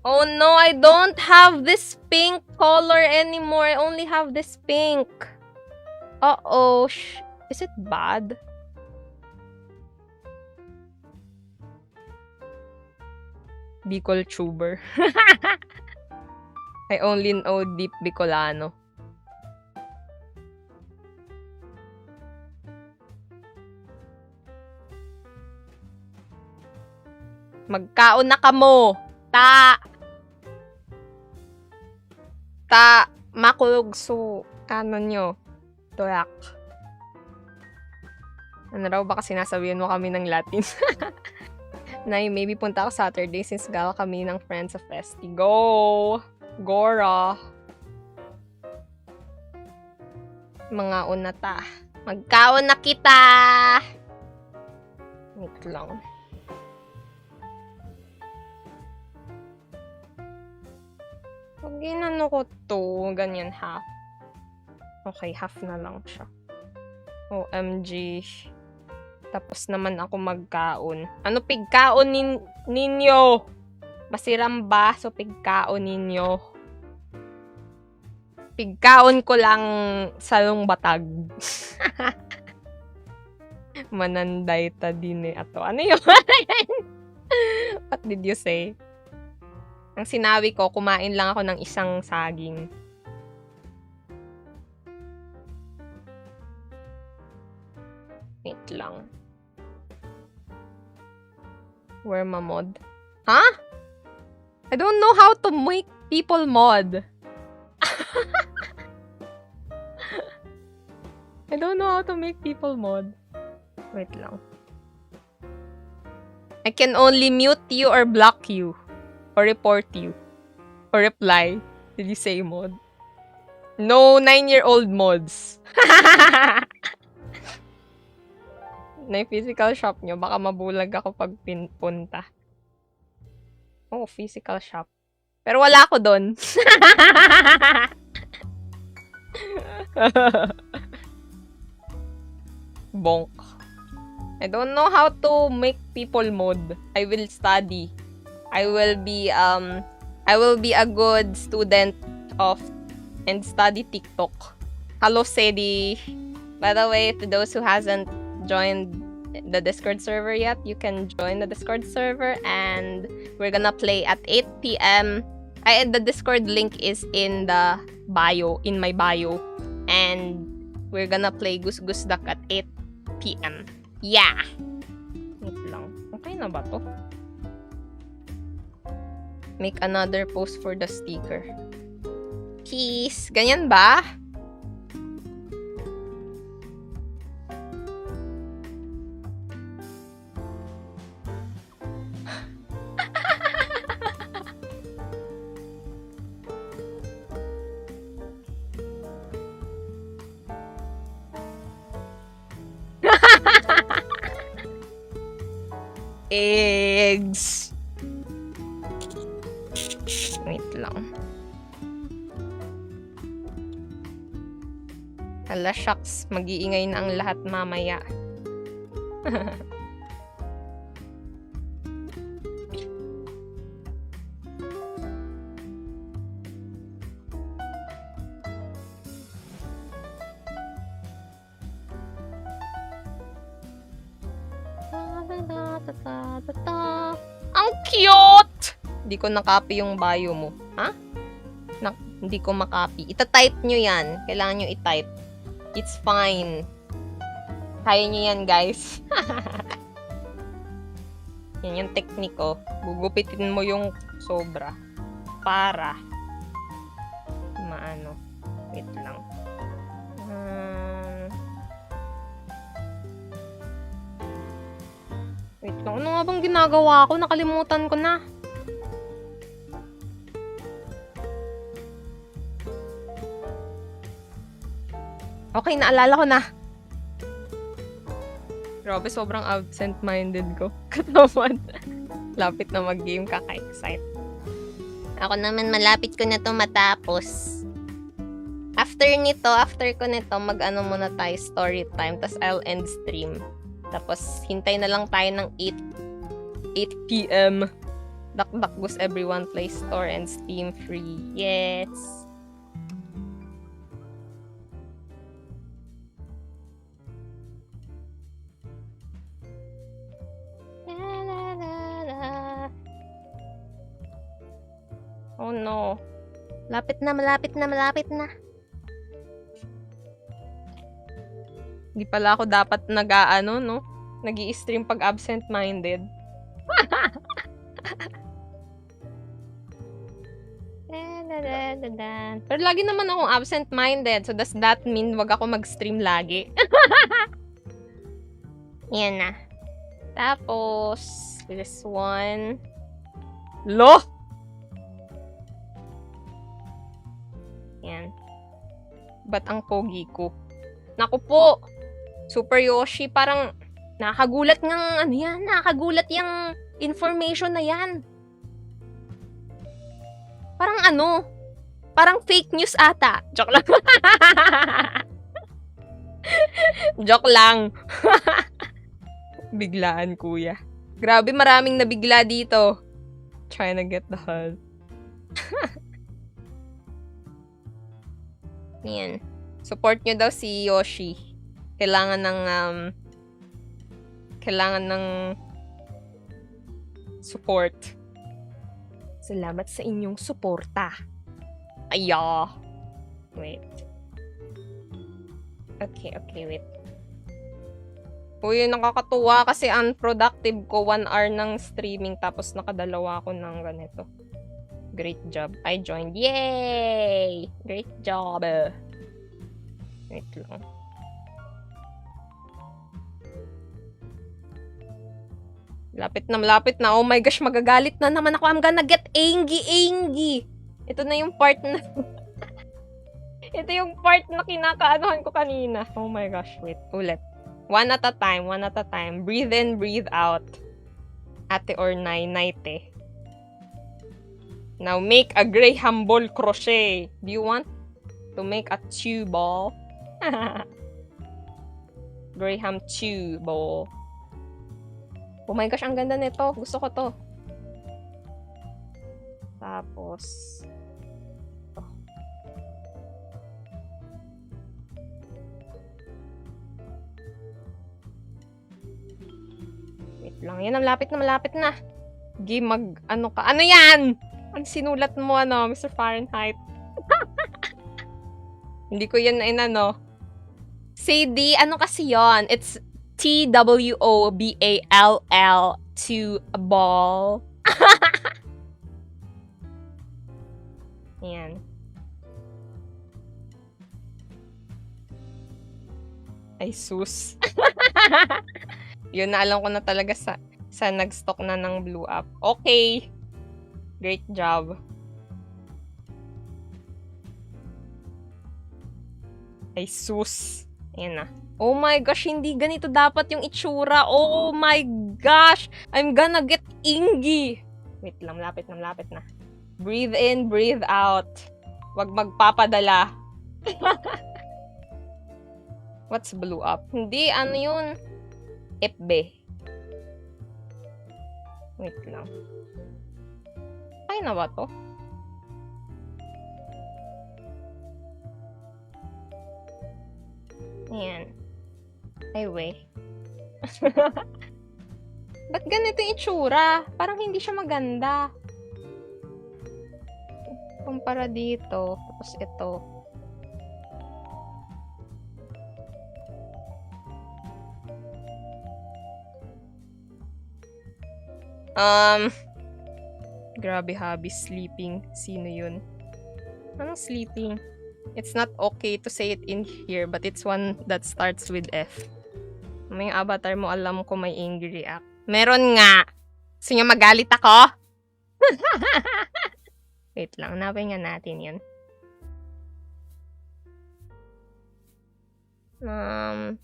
[SPEAKER 1] Oh no, I don't have this pink color anymore. I only have this pink. Uh-oh. Is it bad? Bicol tuber. I only know deep Bicolano. Magkaon na kamo. Makulog so nyo. Tuyak. Ano raw baka sinasabihan mo kami ng Latin? Nay, maybe punta ako Saturday since gala kami ng friends of Festi. Go! Gora! Mga unata. Magkaon na kita! Wait lang. Pag ginano ko to, ganyan half. Okay, half na lang siya. OMG. Tapos naman ako magkaon. Ano pigkaon ninyo? Masiram ba? So pigkaon ninyo. Pigkaon ko lang salong batag. Mananday ta din ato. Ano yun? What did you say? Ang sinabi ko, kumain lang ako ng isang saging. Wait lang. Where ma mod? Huh? I don't know how to make people mod. I don't know how to make people mod. Wait lang. I can only mute you or block you. Or report you. Or reply. Did you say mod? No 9-year-old mods. Na physical shop nyo, baka mabulag ako pag punta. Oh, physical shop. Pero wala ako doon. Bonk. I don't know how to make people mod. I will study. I will be a good student of and study TikTok. Hello, Sedi. By the way, to those who hasn't joined the Discord server yet, you can join the Discord server and we're gonna play at 8 p.m. The Discord link is in the bio, in my bio. And we're gonna play Gus Gus Duck at 8 p.m. Yeah! Wait lang. Okay na ba to? Make another post for the sticker. Peace. Ganyan ba? Eggs. Wait lang. Hala, shucks. Mag-iingay na ang lahat mamaya. Ang cute! Hindi ko nakopy yung bio mo. Ha? Hindi ko makopy. Ita-type nyo yan. Kailangan nyo i-type. It's fine. Kaya nyo yan, guys. Yan yung technique ko. Gugupitin mo yung sobra. Para maano. Wait lang. Wait lang. Ano nga bang ginagawa ko? Nakalimutan ko na. Okay, naalala ko na. Grabe, sobrang absent-minded ko. Katawan. Lapit na mag-game, kaka-excite.
[SPEAKER 2] Ako naman, malapit ko na to matapos.
[SPEAKER 1] After ko nito, mag-ano muna tayo, story time. Tapos I'll end stream. Tapos, hintay na lang tayo ng 8 p.m. Dakdakgus everyone Play Store and Steam free. Yes! Oh no.
[SPEAKER 2] Malapit na.
[SPEAKER 1] Hindi pala ako dapat nag-aano, no? Nag-i-stream pag absent-minded. Pero lagi naman akong absent-minded. So does that mean wag ako mag-stream lagi? Yan na. Tapos, this one. Lo! Yan. Ba't ang pogi ko? Naku po! Super Yoshi, parang nakagulat ng ano yan, nakagulat yung information na yan. Parang ano, parang fake news ata. Joke lang. Joke lang. Biglaan, kuya. Grabe, maraming nabigla dito. Trying to get the hug. Yan. Support nyo daw si Yoshi. Kailangan ng support. Salamat sa inyong suporta. Aya. Wait. Okay, wait. Uy, nakakatuwa kasi unproductive ko. 1 hour ng streaming tapos nakadalawa ako ng ganito. Great job. I joined. Yay! Great job. Wait lang. Malapit na. Oh my gosh, magagalit na naman ako. I'm gonna get angry. Ito na yung part na... Ito yung part na kinakaanohan ko kanina. Oh my gosh, wait. Ulit. One at a time. Breathe in, breathe out. Ate or naite. Now, make a Graham ball crochet. Do you want to make a chew ball? Graham Chubo. Oh my gosh, ang ganda nito. Gusto ko to. Tapos, ito. Wait lang. Yan, malapit na. Ano ka? Ano yan? Ang sinulat mo, Mr. Fahrenheit. Hindi ko yan inano. CD, ano kasi yon? It's TWOBALL to a ball. Ayan. Ay, sus. Yun, na alam ko na talaga sa nag-stock na ng blue up. Okay. Great job. Ay, sus. Ayan na. Oh my gosh, hindi ganito dapat yung itsura. Oh my gosh. I'm gonna get ingy. Wait lang, malapit na. Breathe in, breathe out. Wag magpapadala. What's blue up? Hindi, ano yun? Epbe. Wait lang. Ay na ba to? Ayan. Ay, wey. Ba't ganito yung itsura? Parang hindi siya maganda. Kumpara dito. Tapos ito. Grabe hobby, sleeping. Sino yun? Anong sleeping? It's not okay to say it in here, but it's one that starts with F. May avatar mo, alam ko may angry react. Meron nga! Gusto niya magalit ako? Wait lang, hanapin nga natin yun.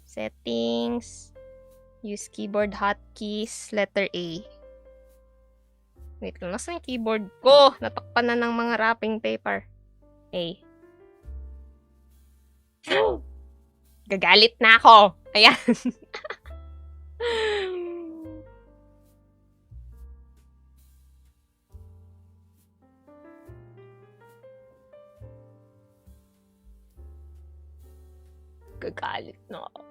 [SPEAKER 1] Settings. Use keyboard hotkeys. Letter A. Wait lang, nasa yung keyboard ko? Natakpan na ng mga wrapping paper. A. Gagalit na ako. Ayan. Gagalit na ako.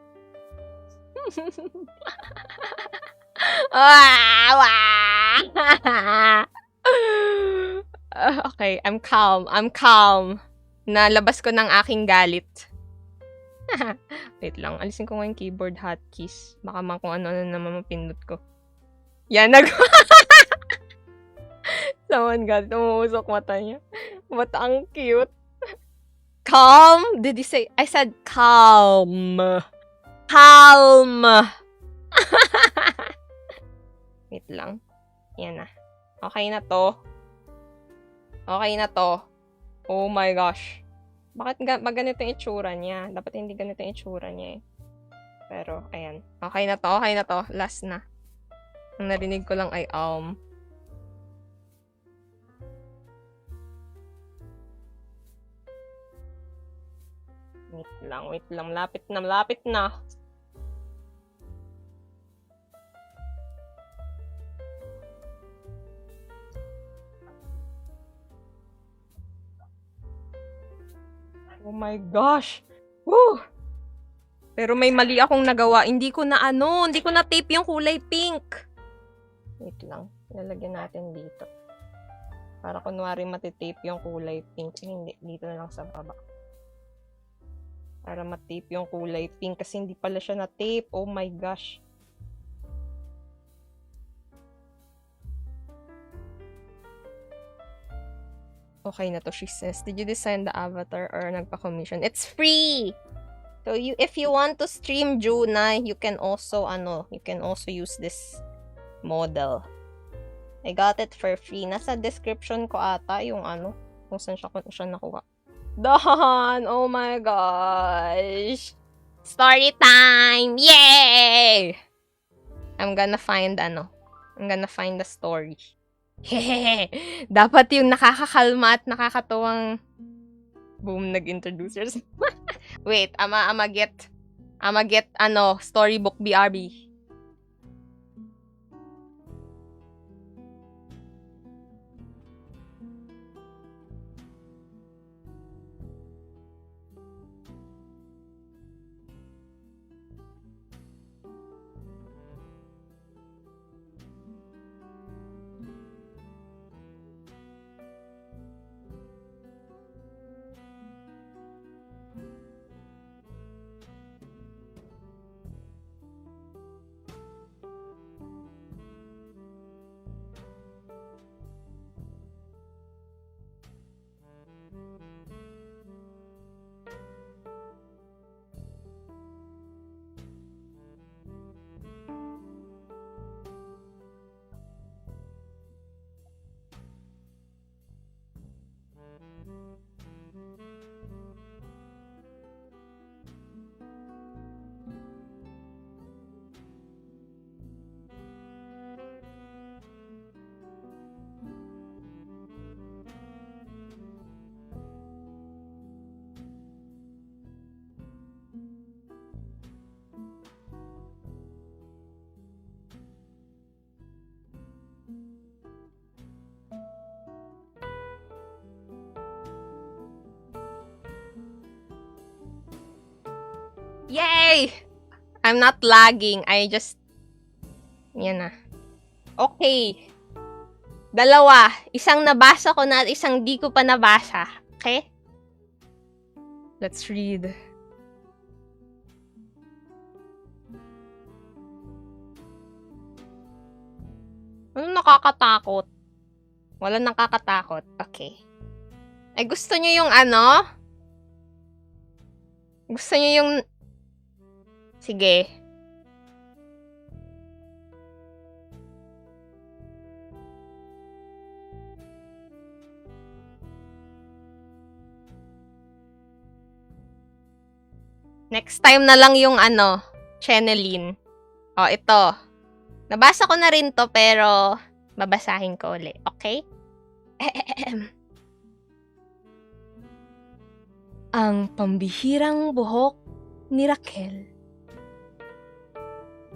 [SPEAKER 1] Okay, I'm calm. Nalabas ko ng aking galit. Wait lang, alisin ko nga yung keyboard hotkeys. Baka man kung ano naman mapindot ko. Yan, Someone got umusok mata niya. Mata ang cute. Calm? Did you say? I said calm. Calm. Wait lang. Yan na. Okay na to. Oh my gosh. Bakit ba ganito yung itsura niya? Dapat hindi ganito yung itsura niya eh. Pero, ayan. Okay na to. Last na. Ang narinig ko lang ay Wait lang. Malapit na. Oh my gosh! Woo! Pero may mali akong nagawa. Hindi ko na tape yung kulay pink. Wait lang. Lalagyan natin dito. Para kunwari matitape yung kulay pink. Hindi, dito na lang sa baba. Para matape yung kulay pink. Kasi hindi pala siya na-tape. Oh my gosh. Okay na to, she says. Did you design the avatar or nagpa-commission? It's free! So, if you want to stream Juna, you can also use this model. I got it for free. Nasa description ko ata yung kung saan siya nakuha. Dahan! Oh my gosh! Story time! Yay! I'm gonna find the story. Hehehe. Dapat yung nakakakalma at nakakatuwang boom, nag-introduce yourself. Wait, ama get I'ma get, storybook BRB. Yay! I'm not lagging. Yan na. Okay. Dalawa. Isang nabasa ko na at isang di ko pa nabasa. Okay? Let's read. Ano nakakatakot? Wala nakakatakot. Okay. Ay, gusto nyo yung Gusto nyo yung... Sige. Next time na lang yung Chenelin. Oh, ito. Nabasa ko na rin to pero babasahin ko ulit. Okay? Ang pambihirang buhok ni Raquel.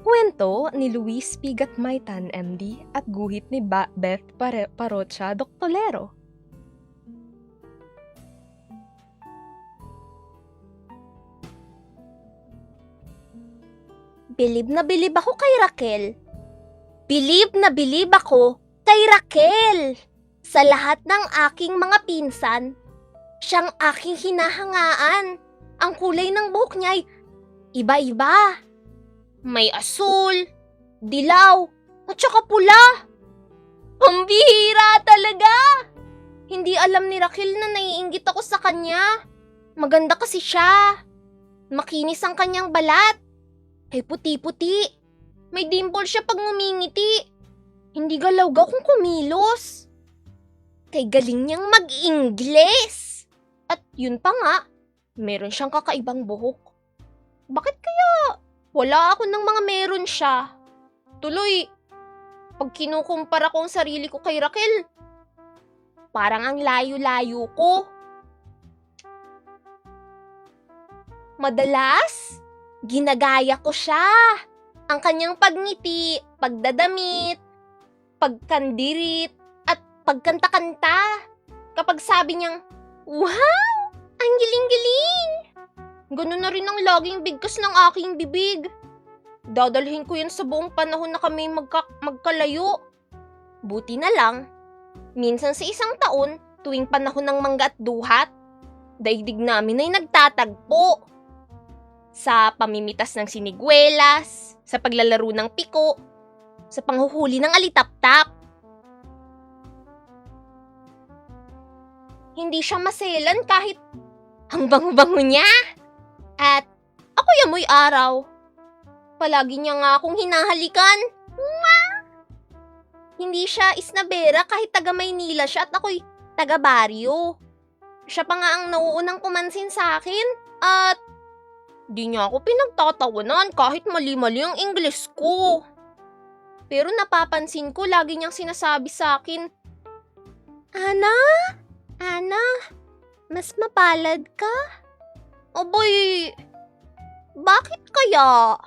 [SPEAKER 1] Kwento ni Luis Pigat Maitan, MD, at guhit ni Beth Parocha, Doktolero.
[SPEAKER 2] Bilib na bilib ako kay Raquel. Bilib na bilib ako kay Raquel. Sa lahat ng aking mga pinsan, siyang aking hinahangaan. Ang kulay ng buhok niya ay iba-iba. May asul, dilaw, at saka pula. Pambihira talaga! Hindi alam ni Raquel na naiinggit ako sa kanya. Maganda kasi siya. Makinis ang kanyang balat. Ay puti-puti. May dimple siya pag ngumingiti. Hindi galaw-gaw kung kumilos. Kay galing niyang mag-Ingles. At yun pa nga, meron siyang kakaibang buhok. Bakit kaya wala ako ng mga meron siya? Tuloy, pag kinukumpara ko ang sarili ko kay Raquel, parang ang layo-layo ko. Madalas, ginagaya ko siya. Ang kanyang pagngiti, pagdadamit, pagkandirit, at pagkanta-kanta. Kapag sabi niyang, "Wow! Ang giling-giling!" Ganun na rin ang laging bigkas ng aking bibig. Dadalhin ko yan sa buong panahon na kami magkalayo. Buti na lang, minsan sa isang taon, tuwing panahon ng mangga at duhat, daigdig namin ay nagtatagpo. Sa pamimitas ng siniguelas, sa paglalaro ng piko, sa panghuhuli ng alitaptap. Hindi siya maselan kahit ang bango-bango niya. At ako yamoy araw. Palagi niya nga akong hinahalikan. Mwah! Hindi siya isnabera kahit taga Maynila siya at ako'y taga Barrio. Siya pa nga ang nauunang kumansin sa akin at di niya ako pinagtatawanan kahit mali-mali ang Ingles ko. Pero napapansin ko lagi niyang sinasabi sa akin, Ana, mas mapalad ka? Aboy, Bakit kaya?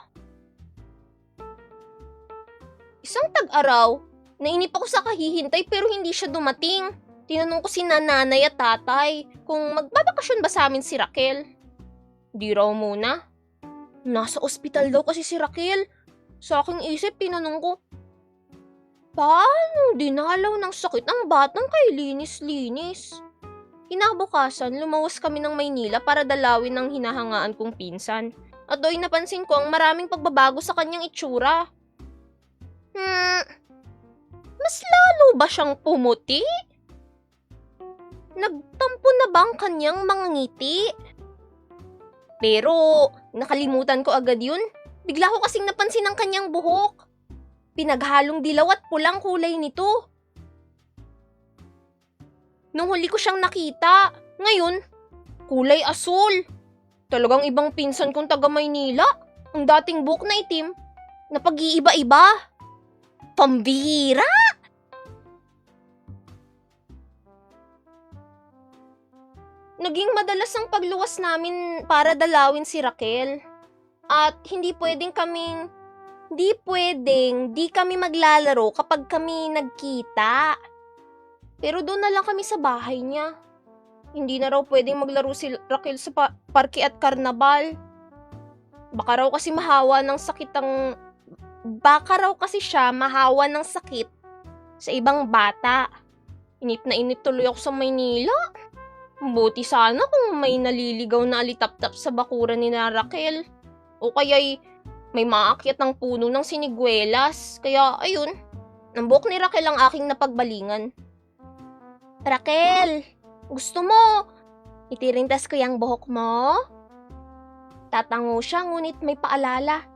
[SPEAKER 2] Isang tag-araw, nainip ako sa kahihintay pero hindi siya dumating. Tinanong ko si nanay at tatay kung magbabakasyon ba sa amin si Raquel. Di raw muna. Nasa ospital daw kasi si Raquel. Sa aking isip, tinanong ko, paano dinalaw ng sakit ang batang kay linis-linis? Kinabukasan, lumawas kami ng Maynila para dalawin ng hinahangaan kong pinsan. At doon napansin ko ang maraming pagbabago sa kanyang itsura. Mas lalo ba siyang pumuti? Nagtampo na ba ang kanyang mga ngiti? Pero, nakalimutan ko agad yun. Bigla ko kasing napansin ang kanyang buhok. Pinaghalong dilaw at pulang kulay nito. Nung huli ko siyang nakita, ngayon, kulay asul. Talagang ibang pinsan kong taga Maynila. Ang dating buhok na itim, na pag-iiba-iba. Pambihira! Naging madalas ang pagluwas namin para dalawin si Raquel. At hindi kami maglalaro kapag kami nagkita. Pero doon na lang kami sa bahay niya. Hindi na raw pwedeng maglaro si Raquel sa parke at karnabal. Baka raw kasi siya mahawa ng sakit sa ibang bata. Inip na inip tuloy ako sa Maynila. Buti sana kung may naliligaw na alitap-tap sa bakuran ni na Raquel. O kaya'y may maakyat ng puno ng siniguelas. Kaya ayun, ang buhok ni Raquel ang aking napagbalingan. Raquel, gusto mo itirintas ko yung buhok mo? Tatango siya ngunit may paalala.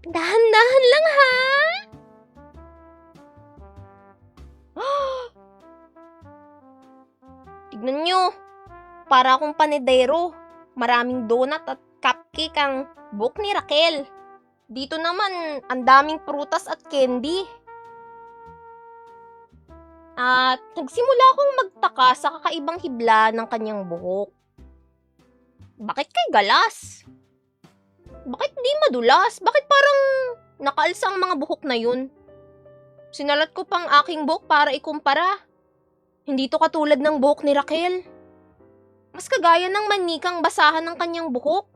[SPEAKER 2] Dahan-dahan lang ha! Tignan nyo, para akong panedero. Maraming donut at cupcake ang buhok ni Raquel. Dito naman, ang daming prutas at candy. At nagsimula akong magtaka sa kakaibang hibla ng kanyang buhok. Bakit kay galas? Bakit di madulas? Bakit parang nakaalsa ang mga buhok na yun? Sinalat ko pang aking buhok para ikumpara. Hindi to katulad ng buhok ni Raquel. Mas kagaya ng manikang basahan ng kanyang buhok.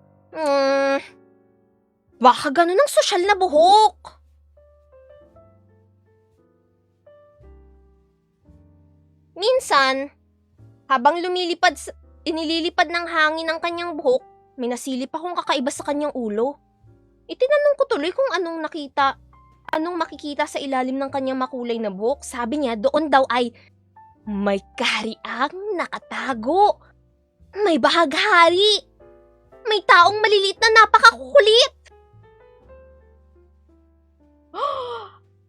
[SPEAKER 2] Baka ganun ang sosyal na buhok. Minsan, habang inililipad ng hangin ang kanyang buhok, may nasilip akong kakaiba sa kanyang ulo. Itinanong ko tuloy kung anong makikita sa ilalim ng kanyang makulay na buhok. Sabi niya, doon daw ay may kahariang nakatago. May bahaghari. May taong maliliit na napakakulit.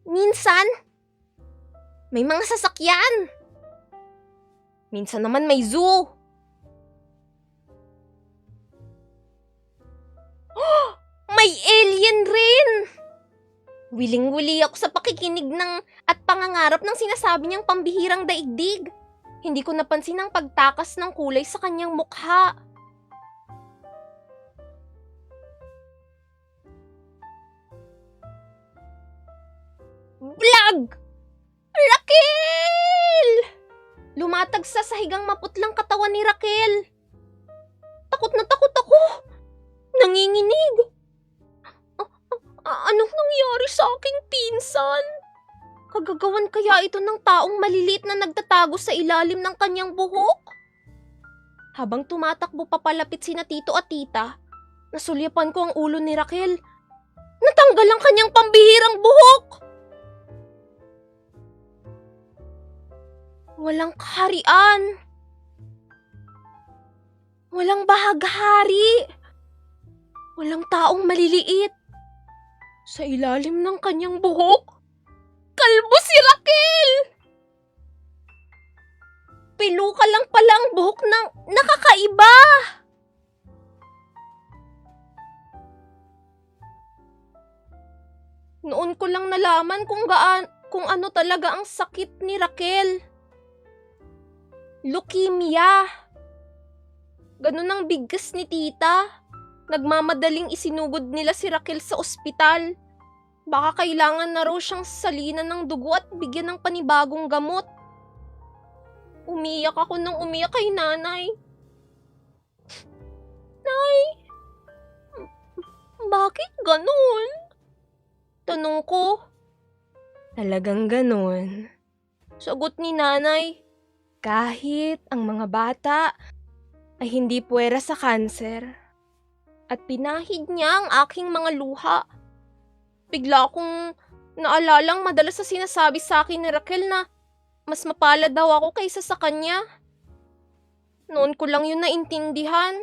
[SPEAKER 2] Minsan, may mga sasakyan. Minsan naman may zoo. May alien rin! Wiling-wili ako sa pakikinig at pangangarap ng sinasabi niyang pambihirang daigdig. Hindi ko napansin ang pagtakas ng kulay sa kanyang mukha. Blag! Raquel! Lumatag sa sahigang maputlang katawan ni Raquel. Takot na takot ako. Nanginginig. Anong nangyari sa aking pinsan? Kagagawan kaya ito ng taong maliliit na nagtatago sa ilalim ng kanyang buhok? Habang tumatakbo papalapit sina tito at tita, nasulyapan ko ang ulo ni Raquel. Natanggal ang kanyang pambihirang buhok! Walang kaharian. Walang bahaghari. Walang taong maliliit. Sa ilalim ng kanyang buhok, kalbo si Raquel! Piluka lang pala ang buhok ng nakakaiba. Noon ko lang nalaman kung ano talaga ang sakit ni Raquel. Leukemia. Ganun ang bigkas ni tita. Nagmamadaling isinugod nila si Raquel sa ospital. Baka kailangan na raw siyang salinan ng dugo at bigyan ng panibagong gamot. Umiyak ako nang umiyak kay nanay. Nay, bakit ganun? Tanong ko.
[SPEAKER 1] Talagang ganun.
[SPEAKER 2] Sagot ni nanay.
[SPEAKER 1] Kahit ang mga bata ay hindi puwera sa kanser.
[SPEAKER 2] At pinahid niya ang aking mga luha. Bigla akong naalalang madalas sa sinasabi sa akin ni Raquel na mas mapalad daw ako kaysa sa kanya. Noon ko lang yun naintindihan.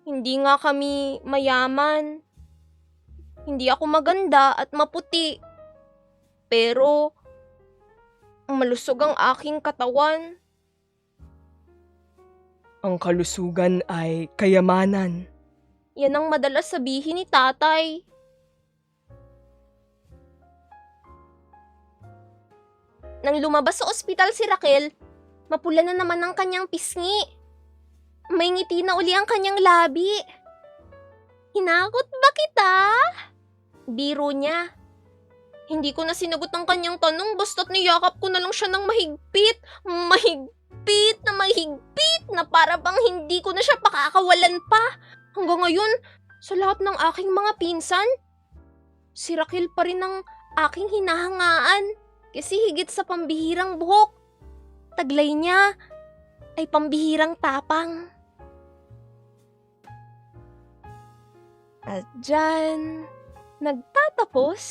[SPEAKER 2] Hindi nga kami mayaman. Hindi ako maganda at maputi. Pero malusog ang aking katawan.
[SPEAKER 3] Ang kalusugan ay kayamanan.
[SPEAKER 2] Yan ang madalas sabihin ni tatay. Nang lumabas sa ospital si Raquel, mapula na naman ang kanyang pisngi. May ngiti na uli ang kanyang labi. Hinakot ba kita? Biro niya. Hindi ko na sinagot ang kanyang tanong basta't niyakap ko na lang siya ng mahigpit. Mahigpit na para bang hindi ko na siya pakakawalan pa. Hanggang ngayon, sa lahat ng aking mga pinsan, si Raquel pa rin ang aking hinahangaan. Kasi higit sa pambihirang buhok, taglay niya ay pambihirang tapang.
[SPEAKER 1] At dyan, nagtatapos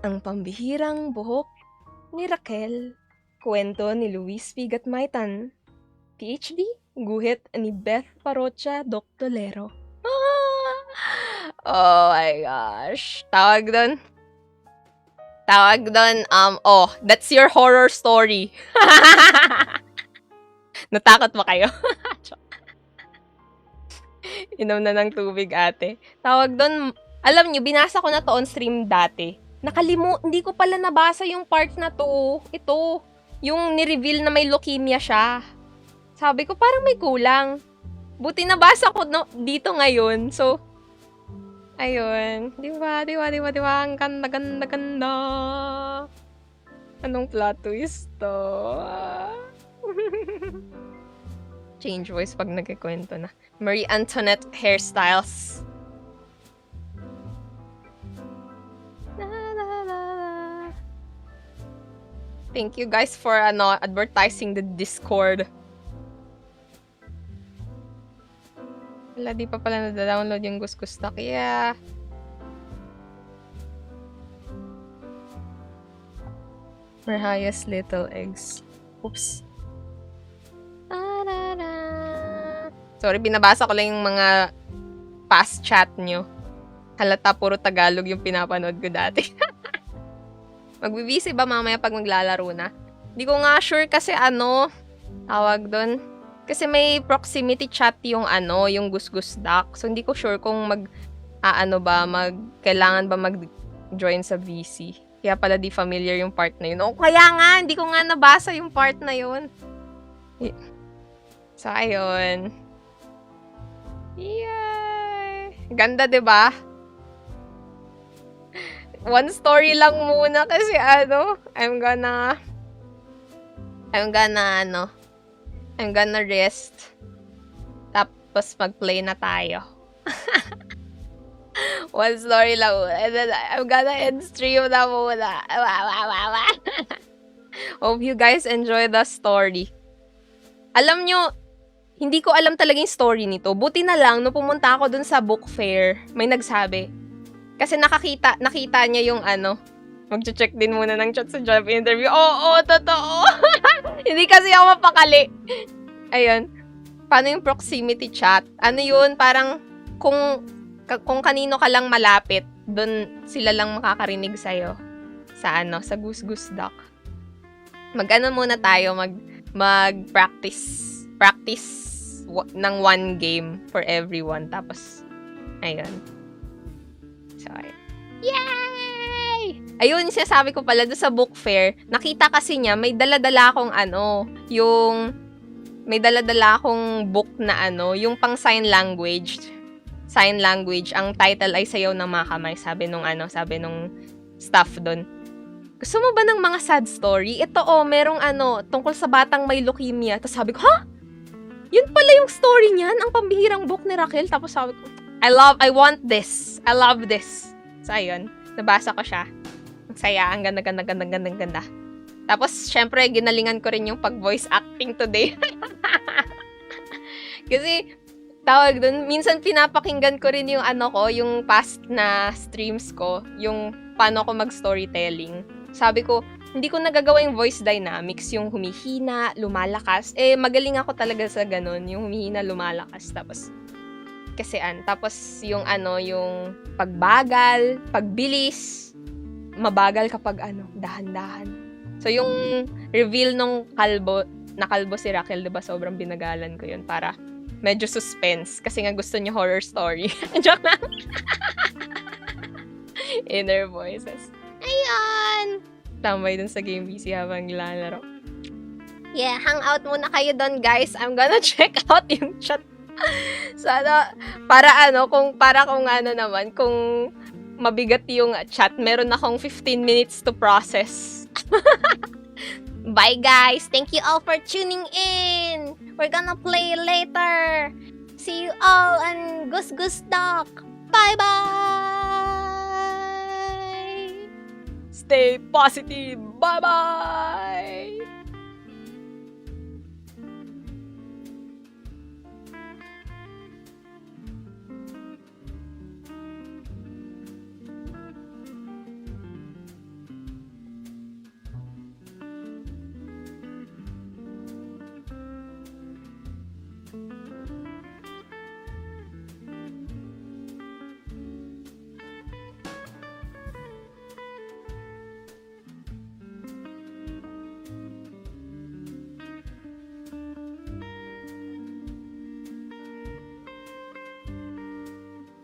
[SPEAKER 1] ang pambihirang buhok ni Raquel. Kwento ni Luis Pigat Maitan. PhD, guhit ni Beth Parocha Doctolero. Oh my gosh. Tawag doon, that's your horror story. Natakot ba kayo? Inom na ng tubig, ate. Tawag doon, alam nyo, binasa ko na to on stream dati. Hindi ko pala nabasa yung part na to. Ito, yung ni-reveal na may leukemia siya. Sabi ko, parang may kulang. Buti nabasa ko dito ngayon. So, ayun. Di ba? Ang ganda. Anong plot twist to? Change voice pag nagkikwento na. Marie Antoinette hairstyles. Thank you guys for advertising the Discord. Wala, di pa pala nada-download yung Gusgusta. Kaya Mariah's Little Eggs. Oops. Sorry, binabasa ko lang yung mga past chat nyo. Halata puro Tagalog yung pinapanood ko dati. Magbibisi ba mamaya pag maglalaro na? Di ko nga sure kasi tawag doon. Kasi may proximity chat yung yung Gusgus Duck. So hindi ko sure kung kailangan ba mag-join sa VC. Kaya pala di familiar yung part na yun. O kaya nga, hindi ko nga nabasa yung part na yun. So ayun. Yay! Ganda, 'di ba? One story lang muna kasi I'm gonna rest. Tapos mag-play na tayo. One story lang muna. And then I'm gonna end stream na muna. Hope you guys enjoy the story. Alam nyo, hindi ko alam talaga yung story nito. Buti na lang, nung pumunta ako dun sa book fair, may nagsabi. Kasi nakita niya yung mag-check din muna ng chat sa job interview. Oo, totoo. Hindi kasi ako mapakali. Ayun. Paano yung proximity chat? Ano yun? Parang kung kanino ka lang malapit, dun sila lang makakarinig sa'yo. Sa Gusgus Duck. Muna tayo, mag-practice. Practice ng one game for everyone. Tapos, ayun. So, ayun. Yay! Ayun, sinasabi ko pala doon sa book fair, nakita kasi niya, may dala-dala akong yung may dala-dala akong book na yung pang sign language. Sign language. Ang title ay Sayaw ng Mga Kamay. Sabi nung staff doon. Gusto mo ba ng mga sad story? Ito merong tungkol sa batang may leukemia. Tapos sabi ko, ha? Yun pala yung story niyan? Ang pambihirang book ni Raquel. Tapos sabi ko, I want this. I love this. So, ayun. Nabasa ko siya. Ang saya. Ang ganda. Tapos, syempre, ginalingan ko rin yung pag-voice acting today. Kasi, tawag dun, minsan pinapakinggan ko rin yung yung past na streams ko, yung paano ko mag-storytelling. Sabi ko, hindi ko nagagawa yung voice dynamics, yung humihina, lumalakas. Magaling ako talaga sa ganun, yung humihina, lumalakas. Tapos yung yung pagbagal, pagbilis, mabagal kapag dahan-dahan. So, yung reveal nung kalbo si Raquel, diba, sobrang binagalan ko yun para medyo suspense. Kasi nga gusto niya horror story. Joke lang. Inner voices.
[SPEAKER 2] Ayan!
[SPEAKER 1] Tambay dun sa Game BC habang nilalaro.
[SPEAKER 2] Yeah, hang out muna kayo doon, guys.
[SPEAKER 1] I'm gonna check out yung chat. Sana, kung mabigat yung chat, meron akong 15 minutes to process.
[SPEAKER 2] Bye, guys. Thank you all for tuning in. We're gonna play later. See you all on Gus Gus Talk. Bye-bye!
[SPEAKER 1] Stay positive. Bye-bye!